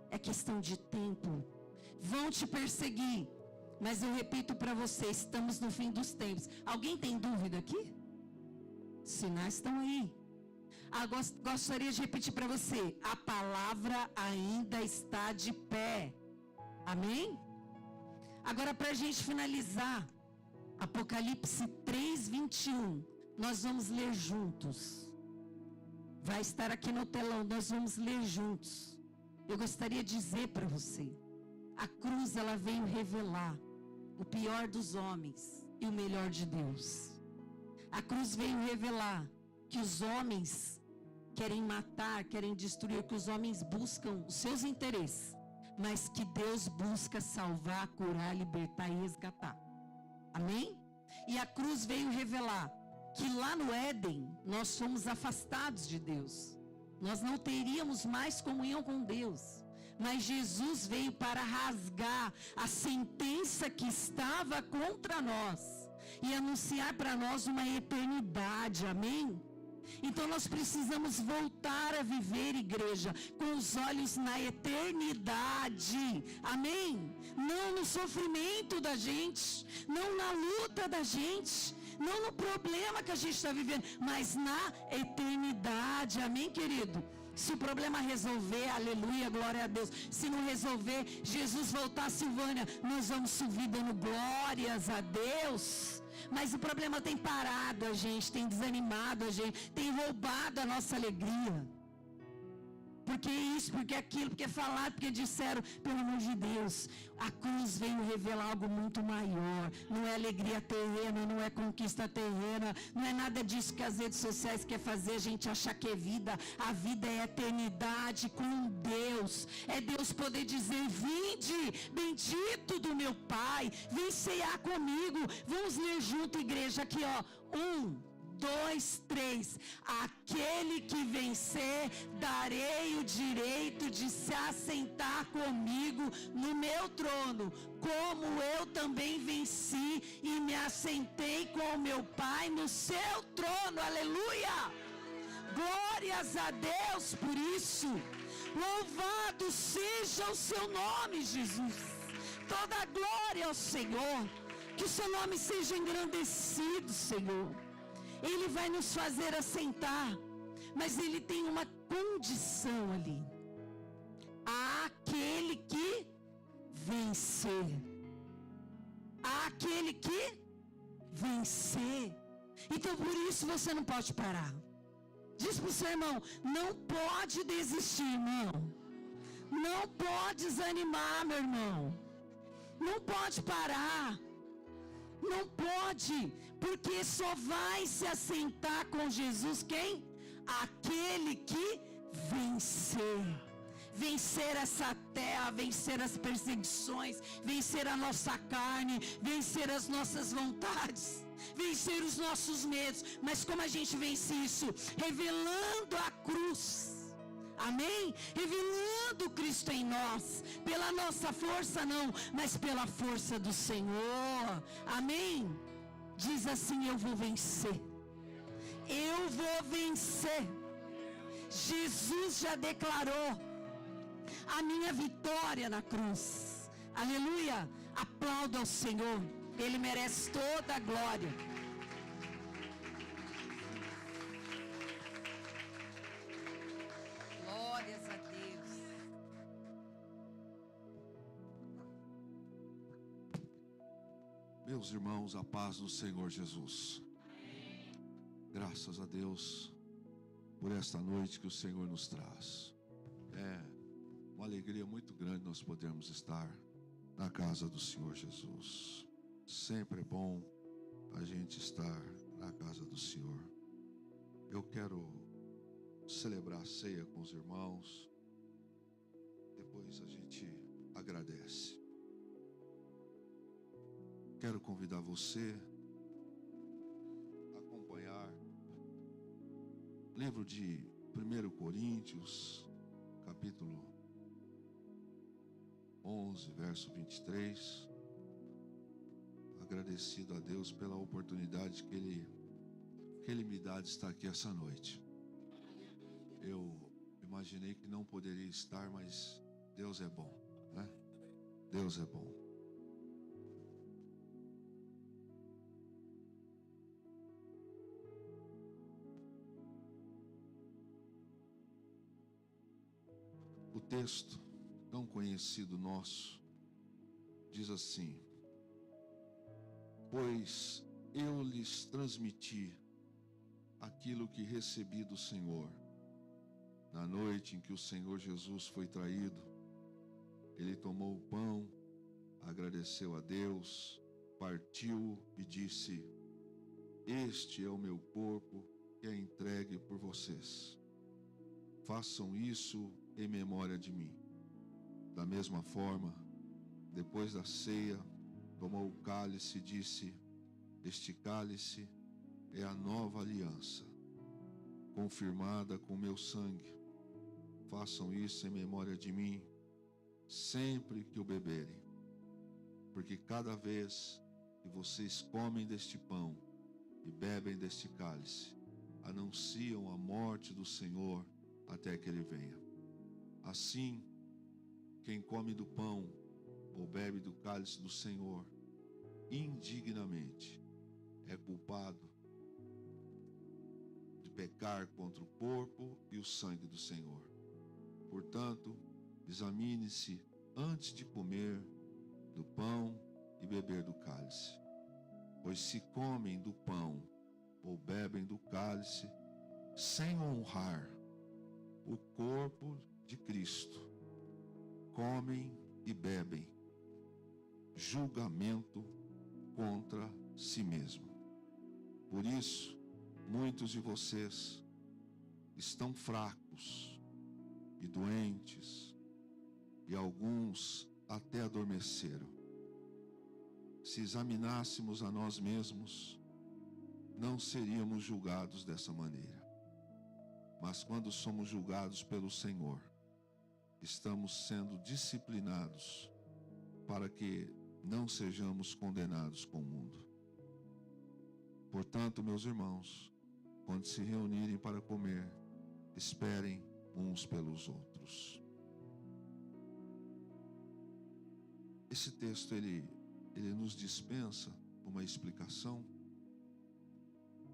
A: É questão de tempo. Vão te perseguir. Mas eu repito para você, estamos no fim dos tempos. Alguém tem dúvida aqui? Sinais estão aí. Gostaria de repetir para você, a palavra ainda está de pé. Amém? Agora, para a gente finalizar, Apocalipse 3:21, nós vamos ler juntos. Vai estar aqui no telão, nós vamos ler juntos. Eu gostaria de dizer para você, a cruz ela veio revelar o pior dos homens e o melhor de Deus. A cruz veio revelar que os homens querem matar, querem destruir, que os homens buscam os seus interesses, mas que Deus busca salvar, curar, libertar e resgatar. Amém? E a cruz veio revelar que lá no Éden nós somos afastados de Deus. Nós não teríamos mais comunhão com Deus. Mas Jesus veio para rasgar a sentença que estava contra nós e anunciar para nós uma eternidade, amém? Então nós precisamos voltar a viver, igreja, com os olhos na eternidade, amém? Não no sofrimento da gente, não na luta da gente, não no problema que a gente está vivendo, mas na eternidade, amém, querido? Se o problema resolver, aleluia, glória a Deus. Se não resolver, Jesus voltar, Silvânia, nós vamos subir dando glórias a Deus. Mas o problema tem parado a gente, tem desanimado a gente, tem roubado a nossa alegria. Porque isso, porque aquilo, porque falaram, porque disseram, pelo amor de Deus, a cruz veio revelar algo muito maior. Não é alegria terrena, não é conquista terrena, não é nada disso que as redes sociais querem fazer a gente achar que é vida. A vida é eternidade com Deus. É Deus poder dizer, vinde, bendito do meu Pai, vem ceiar comigo. Vamos ler junto, igreja, aqui ó, 1, 2, 3, aquele que vencer, darei o direito de se assentar comigo no meu trono, como eu também venci e me assentei com o meu Pai no seu trono, aleluia, glórias a Deus por isso, louvado seja o seu nome, Jesus, toda a glória ao Senhor, que o seu nome seja engrandecido, Senhor. Ele vai nos fazer assentar, mas ele tem uma condição ali. Aquele que vencer. Aquele que vencer. Então por isso você não pode parar. Diz para o seu irmão, não pode desistir, irmão. Não pode desanimar, meu irmão. Não pode parar. Não pode, porque só vai se assentar com Jesus quem? Aquele que vencer. Vencer essa terra, vencer as perseguições, vencer a nossa carne, vencer as nossas vontades, vencer os nossos medos. Mas como a gente vence isso? Revelando a cruz. Amém? Revelando Cristo em nós, pela nossa força não, mas pela força do Senhor, amém? Diz assim, eu vou vencer, eu vou vencer, Jesus já declarou a minha vitória na cruz, aleluia, aplauda ao Senhor, Ele merece toda a glória.
B: Meus irmãos, a paz do Senhor Jesus. Graças a Deus por esta noite que o Senhor nos traz. É uma alegria muito grande nós podermos estar na casa do Senhor Jesus. Sempre é bom a gente estar na casa do Senhor. Eu quero celebrar a ceia com os irmãos. Depois a gente agradece. Quero convidar você a acompanhar o livro de 1 Coríntios, capítulo 11, verso 23. Agradecido a Deus pela oportunidade que Ele me dá de estar aqui essa noite. Eu imaginei que não poderia estar, mas Deus é bom, né? Deus é bom. O texto tão conhecido nosso diz assim: pois eu lhes transmiti aquilo que recebi do Senhor. Na noite em que o Senhor Jesus foi traído, Ele tomou o pão, agradeceu a Deus, partiu e disse: este é o meu corpo que é entregue por vocês. Façam isso em memória de mim. Da mesma forma, depois da ceia, tomou o cálice e disse: Este cálice é a nova aliança, confirmada com meu sangue. Façam isso em memória de mim, sempre que o beberem. Porque cada vez que vocês comem deste pão e bebem deste cálice, anunciam a morte do Senhor até que Ele venha. Assim, quem come do pão ou bebe do cálice do Senhor indignamente é culpado de pecar contra o corpo e o sangue do Senhor. Portanto, examine-se antes de comer do pão e beber do cálice. Pois se comem do pão ou bebem do cálice sem honrar o corpo de Cristo, comem e bebem julgamento contra si mesmo. Por isso, muitos de vocês estão fracos e doentes, e alguns até adormeceram. Se examinássemos a nós mesmos, não seríamos julgados dessa maneira. Mas quando somos julgados pelo Senhor, estamos sendo disciplinados para que não sejamos condenados com o mundo. Portanto, meus irmãos, quando se reunirem para comer, esperem uns pelos outros. Esse texto, ele nos dispensa uma explicação,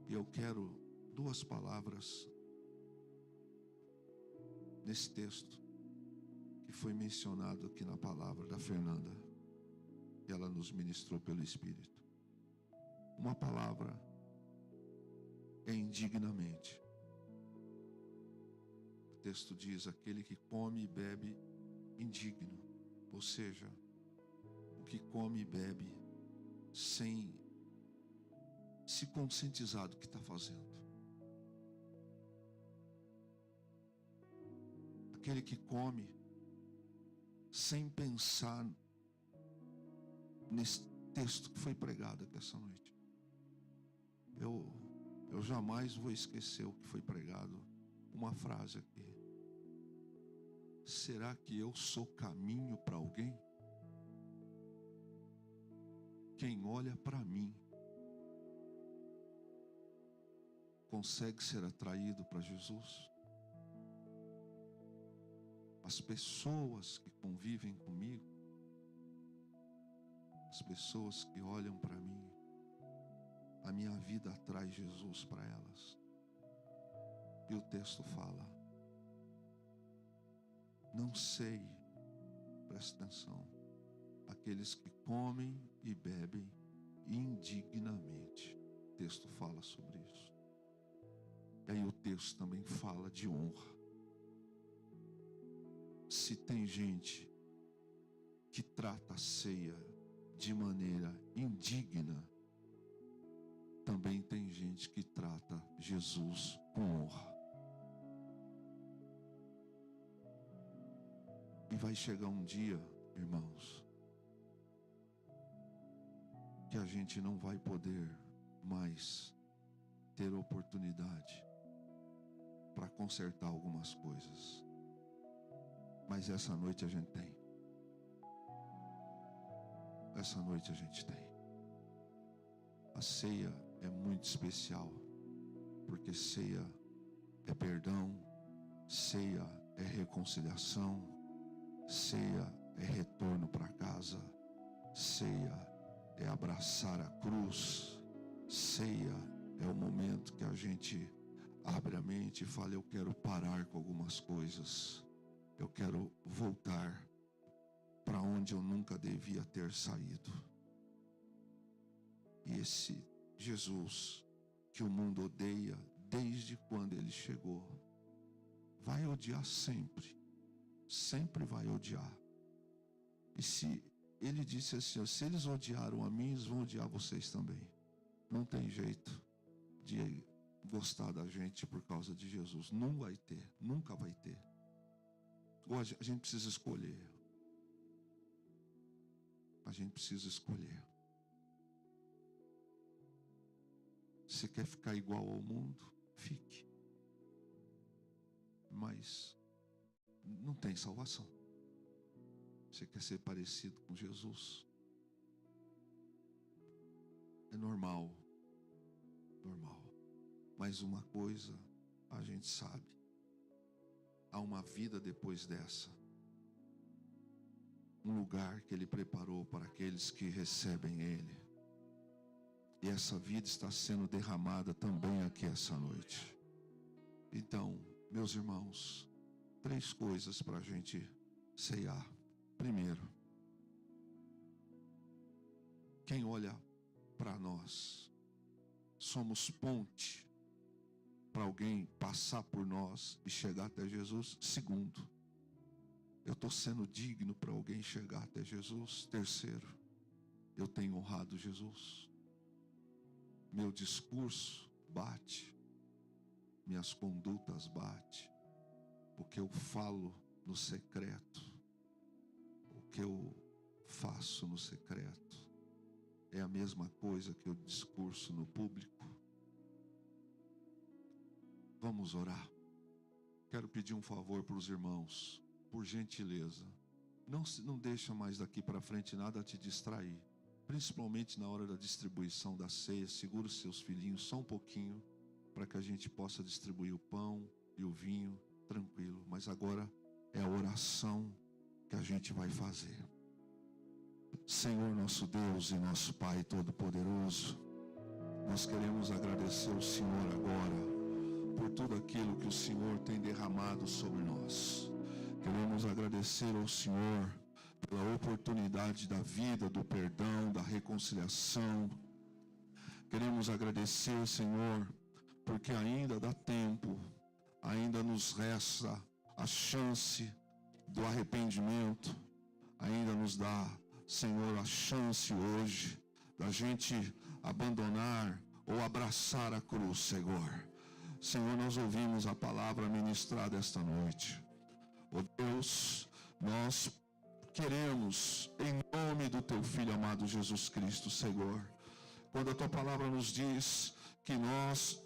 B: e eu quero 2 palavras nesse texto que foi mencionado aqui na palavra da Fernanda, que ela nos ministrou pelo Espírito. Uma palavra é indignamente. O texto diz: aquele que come e bebe indigno, ou seja, o que come e bebe sem se conscientizar do que está fazendo. Aquele que come sem pensar nesse texto que foi pregado aqui essa noite. Eu jamais vou esquecer o que foi pregado. Uma frase aqui: será que eu sou caminho para alguém? Quem olha para mim consegue ser atraído para Jesus? As pessoas que convivem comigo, as pessoas que olham para mim, a minha vida atrai Jesus para elas. E o texto fala: não sei, presta atenção, aqueles que comem e bebem indignamente. O texto fala sobre isso. E aí o texto também fala de honra. Se tem gente que trata a ceia de maneira indigna, também tem gente que trata Jesus com honra. E vai chegar um dia, irmãos, que a gente não vai poder mais ter oportunidade para consertar algumas coisas. Mas essa noite a gente tem. Essa noite a gente tem. A ceia é muito especial, porque ceia é perdão, ceia é reconciliação, ceia é retorno para casa, ceia é abraçar a cruz, ceia é o momento que a gente abre a mente e fala: eu quero parar com algumas coisas, eu quero voltar para onde eu nunca devia ter saído. E esse Jesus que o mundo odeia desde quando ele chegou, vai odiar sempre, sempre vai odiar. E se ele disse assim: se eles odiaram a mim, eles vão odiar vocês também. Não tem jeito de gostar da gente por causa de Jesus. Não vai ter, nunca vai ter. Hoje a gente precisa escolher. A gente precisa escolher. Você quer ficar igual ao mundo? Fique. Mas não tem salvação. Você quer ser parecido com Jesus? É normal. Normal. Mas uma coisa a gente sabe. Há uma vida depois dessa. Um lugar que Ele preparou para aqueles que recebem Ele. E essa vida está sendo derramada também aqui essa noite. Então, meus irmãos, 3 coisas para a gente ceiar. Primeiro, quem olha para nós, somos ponte para alguém passar por nós e chegar até Jesus. Segundo, eu estou sendo digno para alguém chegar até Jesus. Terceiro, eu tenho honrado Jesus. Meu discurso bate, minhas condutas bate, o que eu falo no secreto, o que eu faço no secreto, é a mesma coisa que eu discurso no público. Vamos orar. Quero pedir um favor para os irmãos, por gentileza, não deixa mais daqui para frente nada te distrair. Principalmente na hora da distribuição da ceia, segura os seus filhinhos só um pouquinho, para que a gente possa distribuir o pão e o vinho tranquilo. Mas agora é a oração que a gente vai fazer. Senhor nosso Deus e nosso Pai Todo-Poderoso, nós queremos agradecer ao Senhor agora, por tudo aquilo que o Senhor tem derramado sobre nós. Queremos agradecer ao Senhor pela oportunidade da vida, do perdão, da reconciliação. Queremos agradecer, Senhor, porque ainda dá tempo, ainda nos resta a chance do arrependimento, ainda nos dá, Senhor, a chance hoje da gente abandonar ou abraçar a cruz, Senhor. Senhor, nós ouvimos a palavra ministrada esta noite. Ó Deus, nós queremos, em nome do Teu Filho amado Jesus Cristo, Senhor, quando a Tua palavra nos diz que nós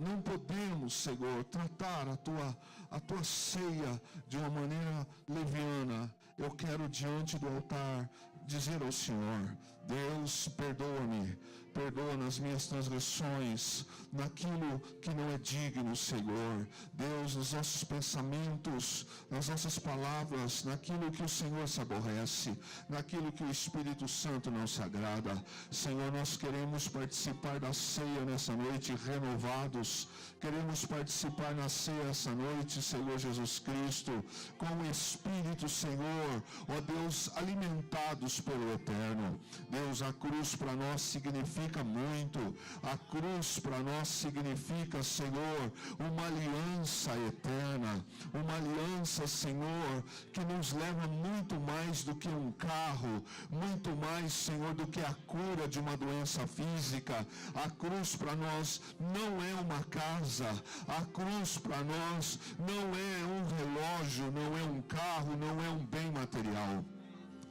B: não podemos, Senhor, tratar a Tua ceia de uma maneira leviana, eu quero diante do altar dizer ao Senhor: Deus, perdoa-me, perdoa nas minhas transgressões, naquilo que não é digno, Senhor. Deus, nos nossos pensamentos, nas nossas palavras, naquilo que o Senhor se aborrece, naquilo que o Espírito Santo não se agrada. Senhor, nós queremos participar da ceia nessa noite renovados, queremos participar na ceia essa noite, Senhor Jesus Cristo, com o Espírito, Senhor, ó Deus, alimentados pelo Eterno. Deus, a cruz para nós significa muito. A cruz para nós significa, Senhor, uma aliança eterna, uma aliança, Senhor, que nos leva muito mais do que um carro, muito mais, Senhor, do que a cura de uma doença física. A cruz para nós não é uma casa, a cruz para nós não é um relógio, não é um carro, não é um bem material.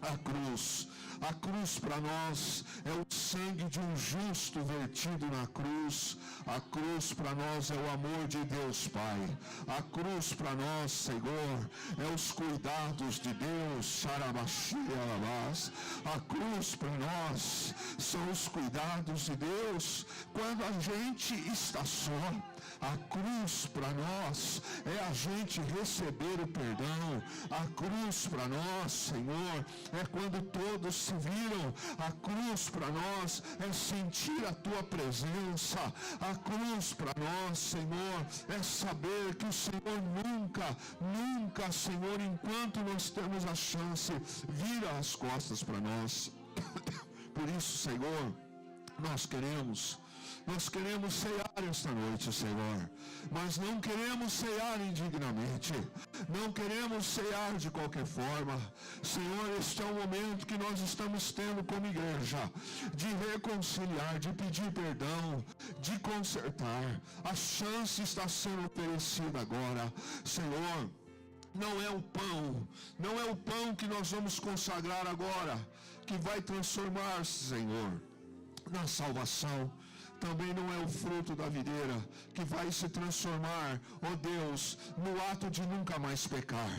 B: A cruz para nós é o sangue de um justo vertido na cruz. A cruz para nós é o amor de Deus Pai. A cruz para nós, Senhor, é os cuidados de Deus. A cruz para nós são os cuidados de Deus quando a gente está só. A cruz para nós é a gente receber o perdão. A cruz para nós, Senhor, é quando todos se viram. A cruz para nós é sentir a Tua presença. A cruz para nós, Senhor, é saber que o Senhor nunca, Senhor, enquanto nós temos a chance, vira as costas para nós. Por isso, Senhor, nós queremos cear esta noite, Senhor, mas não queremos cear indignamente, não queremos cear de qualquer forma. Senhor, este é o momento que nós estamos tendo como igreja, de reconciliar, de pedir perdão, de consertar. A chance está sendo oferecida agora, Senhor. Não é o pão que nós vamos consagrar agora, que vai transformar, Senhor, na salvação. também não é o fruto da videira que vai se transformar, ó Deus, no ato de nunca mais pecar,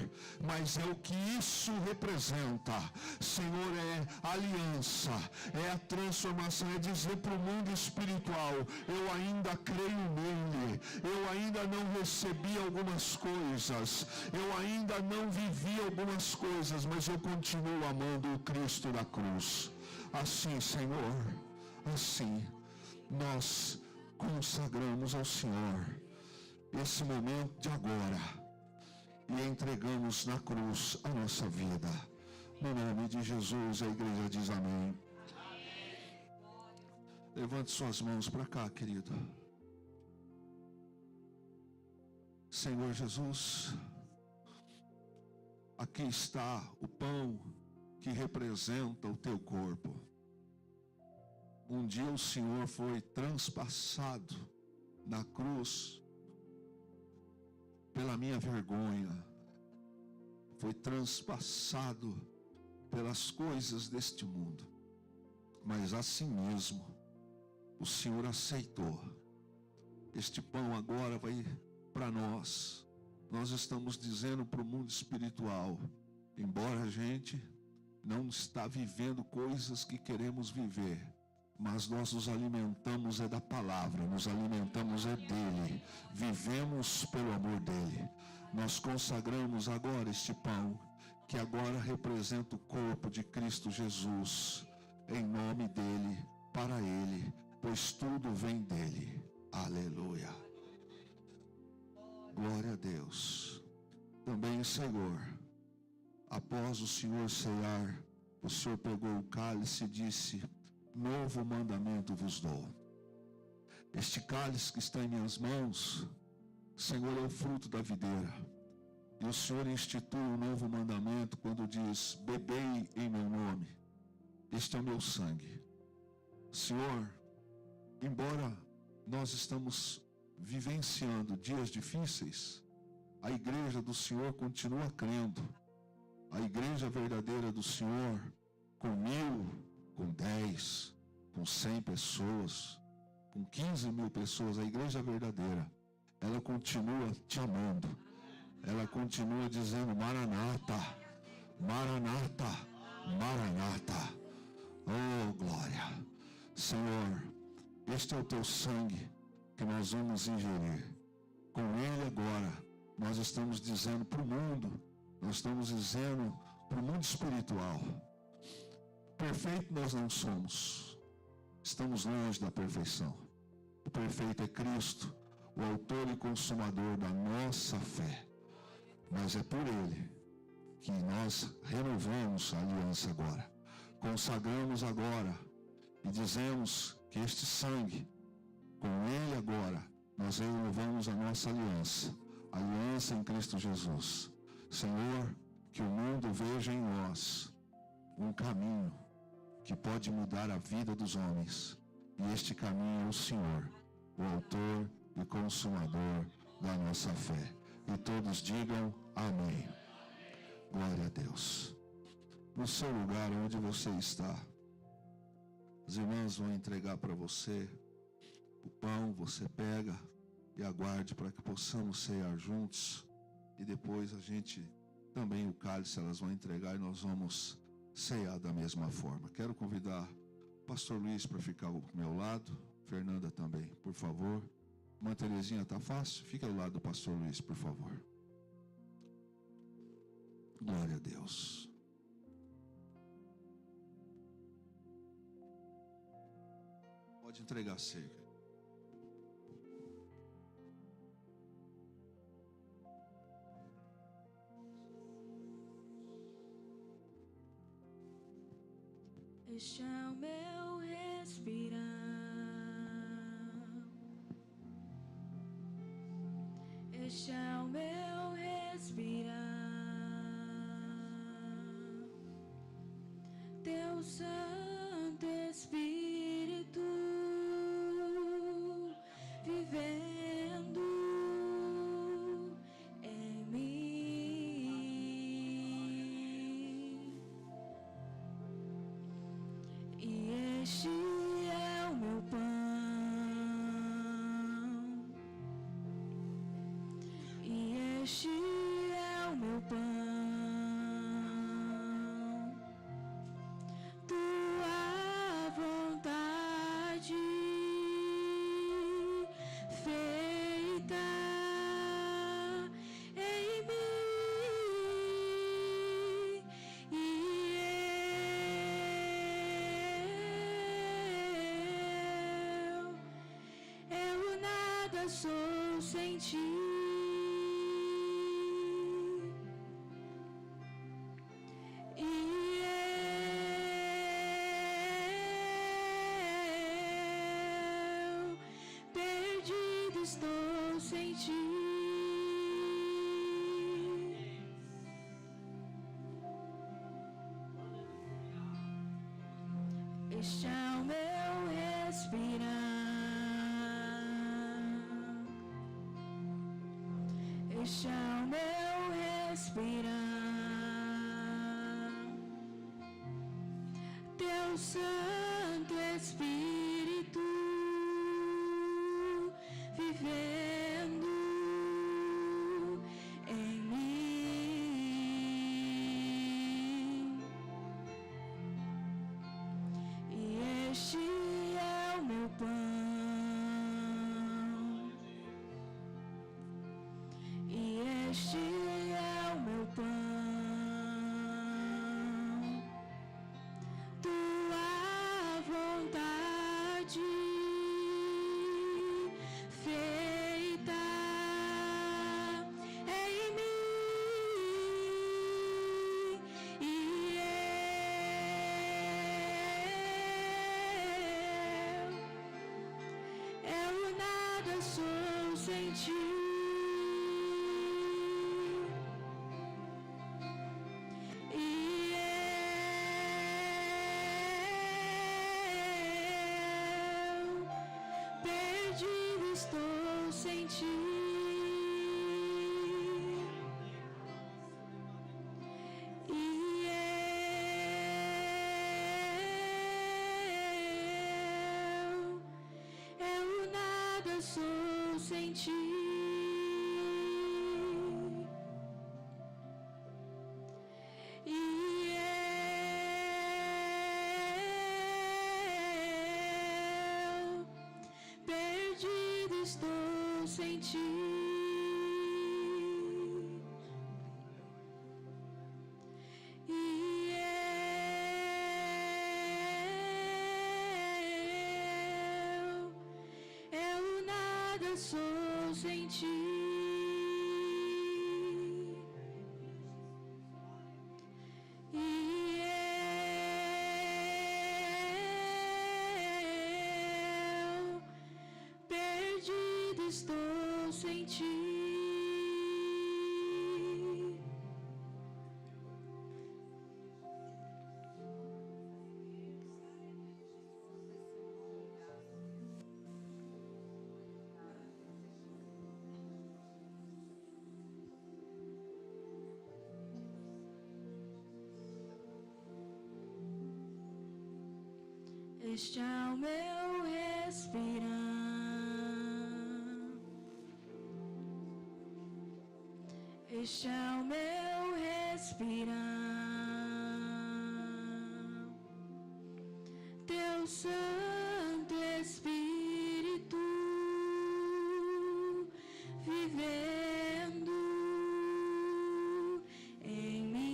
B: mas é o que isso representa, Senhor, é aliança, é a transformação, é dizer para o mundo espiritual: eu ainda creio nele, eu ainda não recebi algumas coisas, eu ainda não vivi algumas coisas, mas eu continuo amando o Cristo da cruz. Assim, Senhor, assim nós consagramos ao Senhor esse momento de agora e entregamos na cruz a nossa vida. No nome de Jesus, a igreja diz amém. Levante suas mãos para cá, querido. Senhor Jesus, aqui está o pão que representa o teu corpo. Um dia o Senhor foi transpassado na cruz pela minha vergonha, foi transpassado pelas coisas deste mundo, mas assim mesmo o Senhor aceitou. Este pão agora vai para nós. Nós estamos dizendo para o mundo espiritual: embora a gente não está vivendo coisas que queremos viver, mas nós nos alimentamos é da palavra, nos alimentamos é dele, vivemos pelo amor dele. Nós consagramos agora este pão, que agora representa o corpo de Cristo Jesus, em nome dele, para ele, pois tudo vem dele. Aleluia. Glória a Deus. Também, Senhor, após o Senhor cear, o Senhor pegou o cálice e disse: novo mandamento vos dou. Este cálice que está em minhas mãos, Senhor, é o fruto da videira. E o Senhor institui um novo mandamento quando diz: bebei em meu nome. Este é o meu sangue. Senhor, embora nós estamos vivenciando dias difíceis, a igreja do Senhor continua crendo. A igreja verdadeira do Senhor, com 1.000, com 10, com 100 pessoas, com 15 mil pessoas, a igreja verdadeira, ela continua te amando. Ela continua dizendo: Maranata, Maranata, Maranata. Oh, glória. Senhor, este é o teu sangue que nós vamos ingerir. Com ele agora, nós estamos dizendo para o mundo, nós estamos dizendo para o mundo espiritual: perfeito nós não somos, estamos longe da perfeição. O perfeito é Cristo, o autor e consumador da nossa fé. Mas é por ele que nós renovamos a aliança agora, consagramos agora e dizemos que este sangue, com ele agora, nós renovamos a nossa aliança, aliança em Cristo Jesus. Senhor, que o mundo veja em nós um caminho que pode mudar a vida dos homens, e este caminho é o Senhor, o autor e consumador da nossa fé. E todos digam amém. Glória a Deus. No seu lugar onde você está, as irmãs vão entregar para você o pão, você pega e aguarde para que possamos cear juntos. E depois a gente, também o cálice elas vão entregar e nós vamos cear da mesma forma. Quero convidar o pastor Luiz para ficar ao meu lado, Fernanda também, por favor. Irmã Terezinha, tá fácil? Fica ao lado do pastor Luiz, por favor. Glória a Deus. Pode entregar a ceia.
C: Este é o meu respirar, este é o meu respirar, Teu Santo Espírito vivendo em mim. E este é o meu pão, nada sou sem ti. Estou sem ti. Este é o meu respirar. Este é o meu respirar. Teu Santo Espírito vivendo em mim, e este é o meu pão, e este é o meu pão, tua vontade feita em mim, e eu nada sou sem ti. Estou sem ti. E eu nada sou sem ti. E estou sem ti. E eu nada sou sem ti. Estou sem ti. Este é o meu respirar. Este é o meu respirar. Teu Santo Espírito vivendo em mim.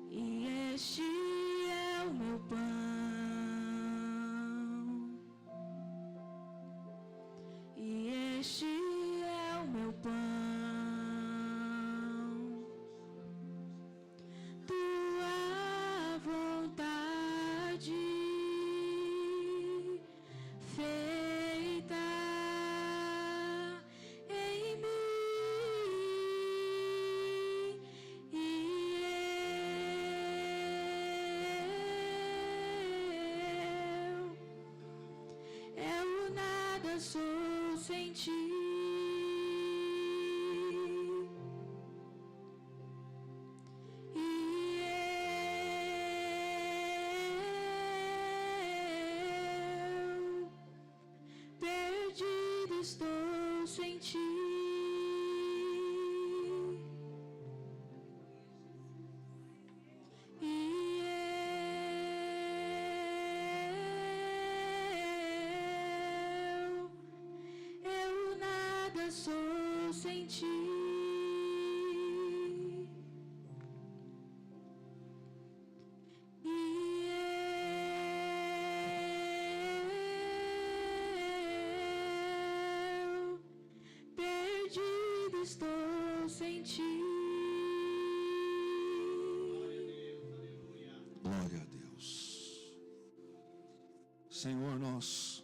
C: E este é o meu pão. E este é o meu pão, tua vontade feita em mim, e eu nada sou sem ti. E eu perdido estou sem ti. Sou sem ti. E sem ti.
B: Glória a Deus. Senhor, nós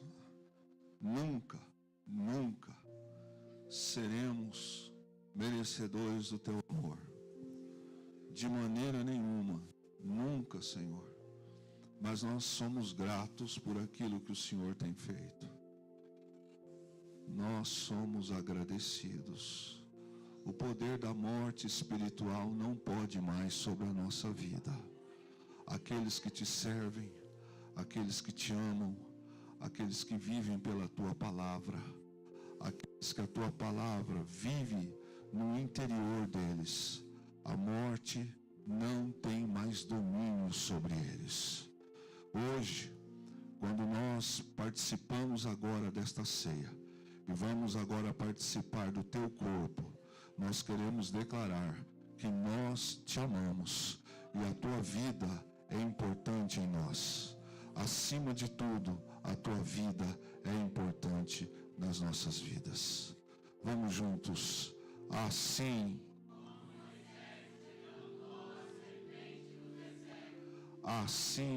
B: nunca seremos merecedores do teu amor. De maneira nenhuma, nunca, Senhor. Mas nós somos gratos por aquilo que o Senhor tem feito. Nós somos agradecidos. O poder da morte espiritual não pode mais sobre a nossa vida. Aqueles que te servem, aqueles que te amam, aqueles que vivem pela tua palavra, aqueles que a tua palavra vive no interior deles, a morte não tem mais domínio sobre eles. Hoje, quando nós participamos agora desta ceia, e vamos agora participar do teu corpo, nós queremos declarar que nós te amamos e a tua vida é importante em nós. Acima de tudo, a tua vida é importante nas nossas vidas. Vamos juntos. Assim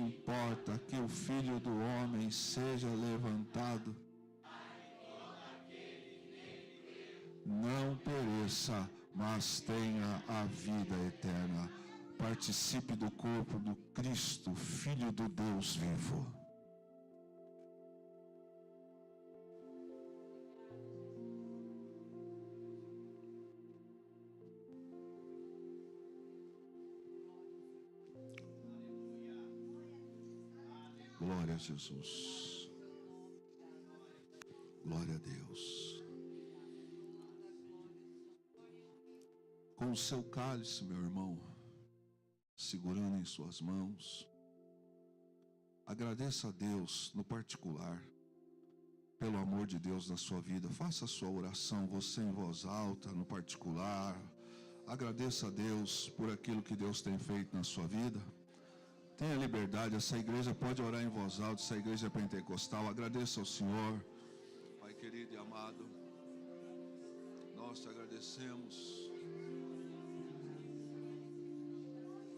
B: importa que o Filho do Homem seja levantado, não pereça, mas tenha a vida eterna. Participe do corpo do Cristo, Filho do Deus vivo. Glória a Jesus. Glória a Deus. Com o seu cálice, meu irmão, segurando em suas mãos, agradeça a Deus no particular, pelo amor de Deus na sua vida. Faça a sua oração, você em voz alta, no particular. Agradeça a Deus por aquilo que Deus tem feito na sua vida. Tenha liberdade, essa igreja pode orar em voz alta, essa igreja é pentecostal. Agradeça ao Senhor. Pai querido e amado, nós te agradecemos.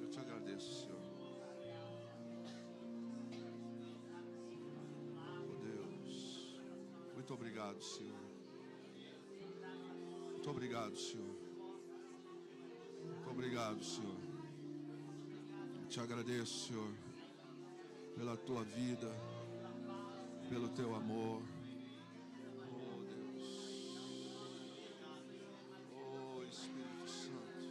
B: Eu te agradeço, Senhor. Oh Deus, muito obrigado, Senhor. Muito obrigado, Senhor. Muito obrigado, Senhor. Te agradeço, Senhor, pela tua vida, pelo teu amor. Oh Deus, oh Espírito Santo,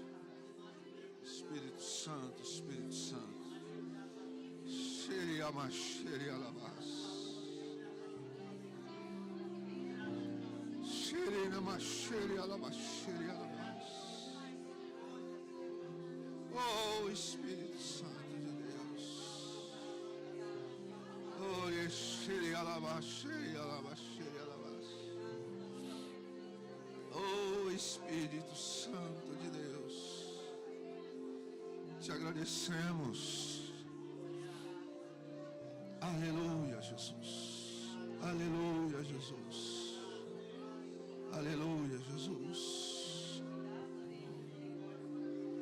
B: Espírito Santo, Espírito Santo. Xeriama, xerialabás. Xerinama, xerialabás, xerialabás. Oh Espírito Santo de Deus. Oh xerialabás, xerialabás, xerialabás. Oh Espírito Santo de Deus, te agradecemos. Aleluia, Jesus. Aleluia, Jesus. Aleluia, Jesus.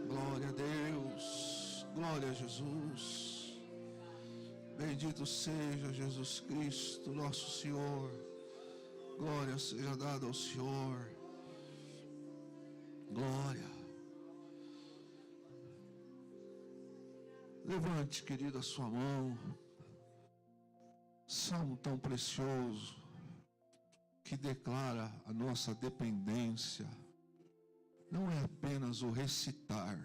B: Glória a Deus. Glória a Jesus. Bendito seja Jesus Cristo, nosso Senhor. Glória seja dada ao Senhor. Glória. Levante, querida, a sua mão. Salmo tão precioso que declara a nossa dependência. Não é apenas o recitar,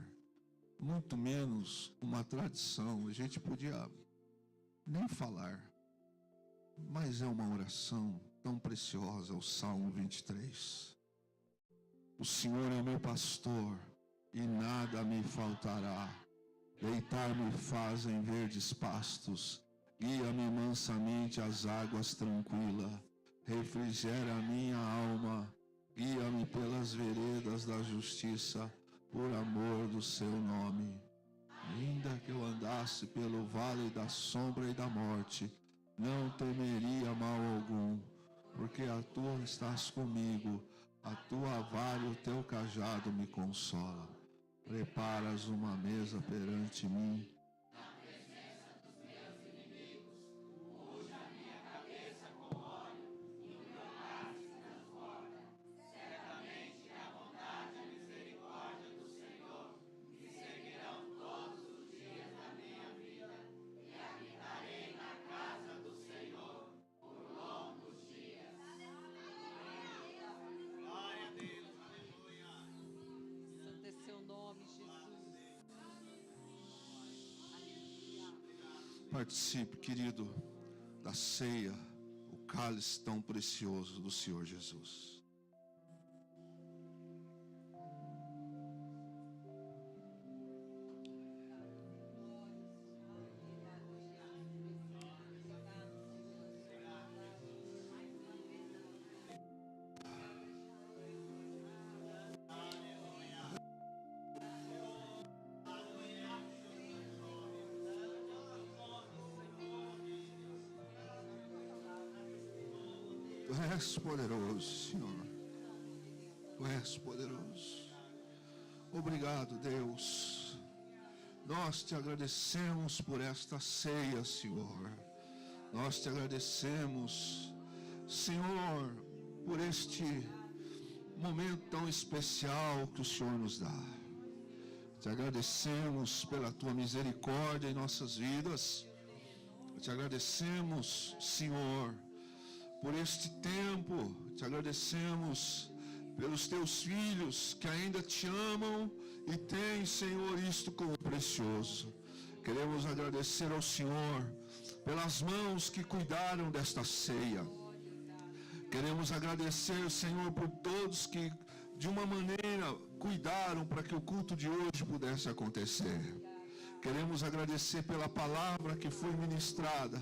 B: muito menos uma tradição. A gente podia nem falar, mas é uma oração tão preciosa, o Salmo 23. O Senhor é o meu pastor e nada me faltará. Deitar-me faz em verdes pastos, guia-me mansamente às águas tranquilas, refrigera a minha alma, guia-me pelas veredas da justiça, por amor do seu nome. Ainda que eu andasse pelo vale da sombra e da morte, não temeria mal algum, porque a tua estás comigo, A tua vara e o teu cajado me consola. Preparas uma mesa perante mim. Participe, querido, da ceia, o cálice tão precioso do Senhor Jesus. Tu és poderoso, Senhor. Tu és poderoso. Obrigado, Deus. Nós te agradecemos por esta ceia, Senhor. Nós te agradecemos, Senhor, por este momento tão especial que o Senhor nos dá. Te agradecemos pela tua misericórdia em nossas vidas. Te agradecemos, Senhor, por este tempo. Te agradecemos pelos teus filhos que ainda te amam e têm, Senhor, isto como precioso. Queremos agradecer ao Senhor pelas mãos que cuidaram desta ceia. Queremos agradecer, Senhor, por todos que de uma maneira cuidaram para que o culto de hoje pudesse acontecer. Queremos agradecer pela palavra que foi ministrada,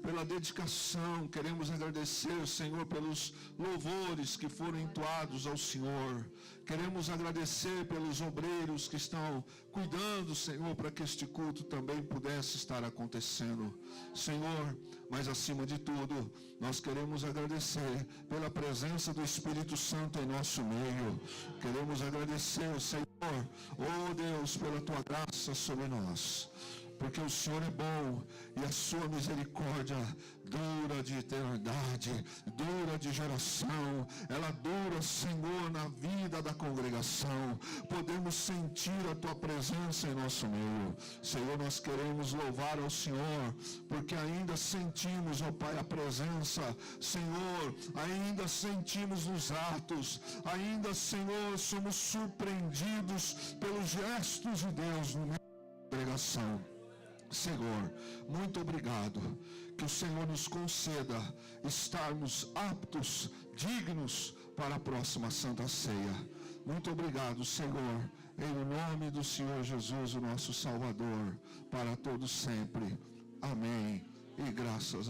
B: pela dedicação. Queremos agradecer, Senhor, pelos louvores que foram entoados ao Senhor. Queremos agradecer pelos obreiros que estão cuidando, Senhor, para que este culto também pudesse estar acontecendo, Senhor. Mas acima de tudo, nós queremos agradecer pela presença do Espírito Santo em nosso meio. Queremos agradecer, Senhor, oh Deus, pela tua graça sobre nós, porque o Senhor é bom e a sua misericórdia dura de eternidade, dura de geração. Ela dura, Senhor, na vida da congregação. Podemos sentir a tua presença em nosso meio. Senhor, nós queremos louvar ao Senhor, porque ainda sentimos, ó Pai, a presença. Senhor, ainda sentimos nos atos, ainda, Senhor, somos surpreendidos pelos gestos de Deus no meio da congregação. Senhor, muito obrigado. Que o Senhor nos conceda estarmos aptos, dignos para a próxima Santa Ceia. Muito obrigado, Senhor, em nome do Senhor Jesus, o nosso Salvador, para todos sempre. Amém. E graças a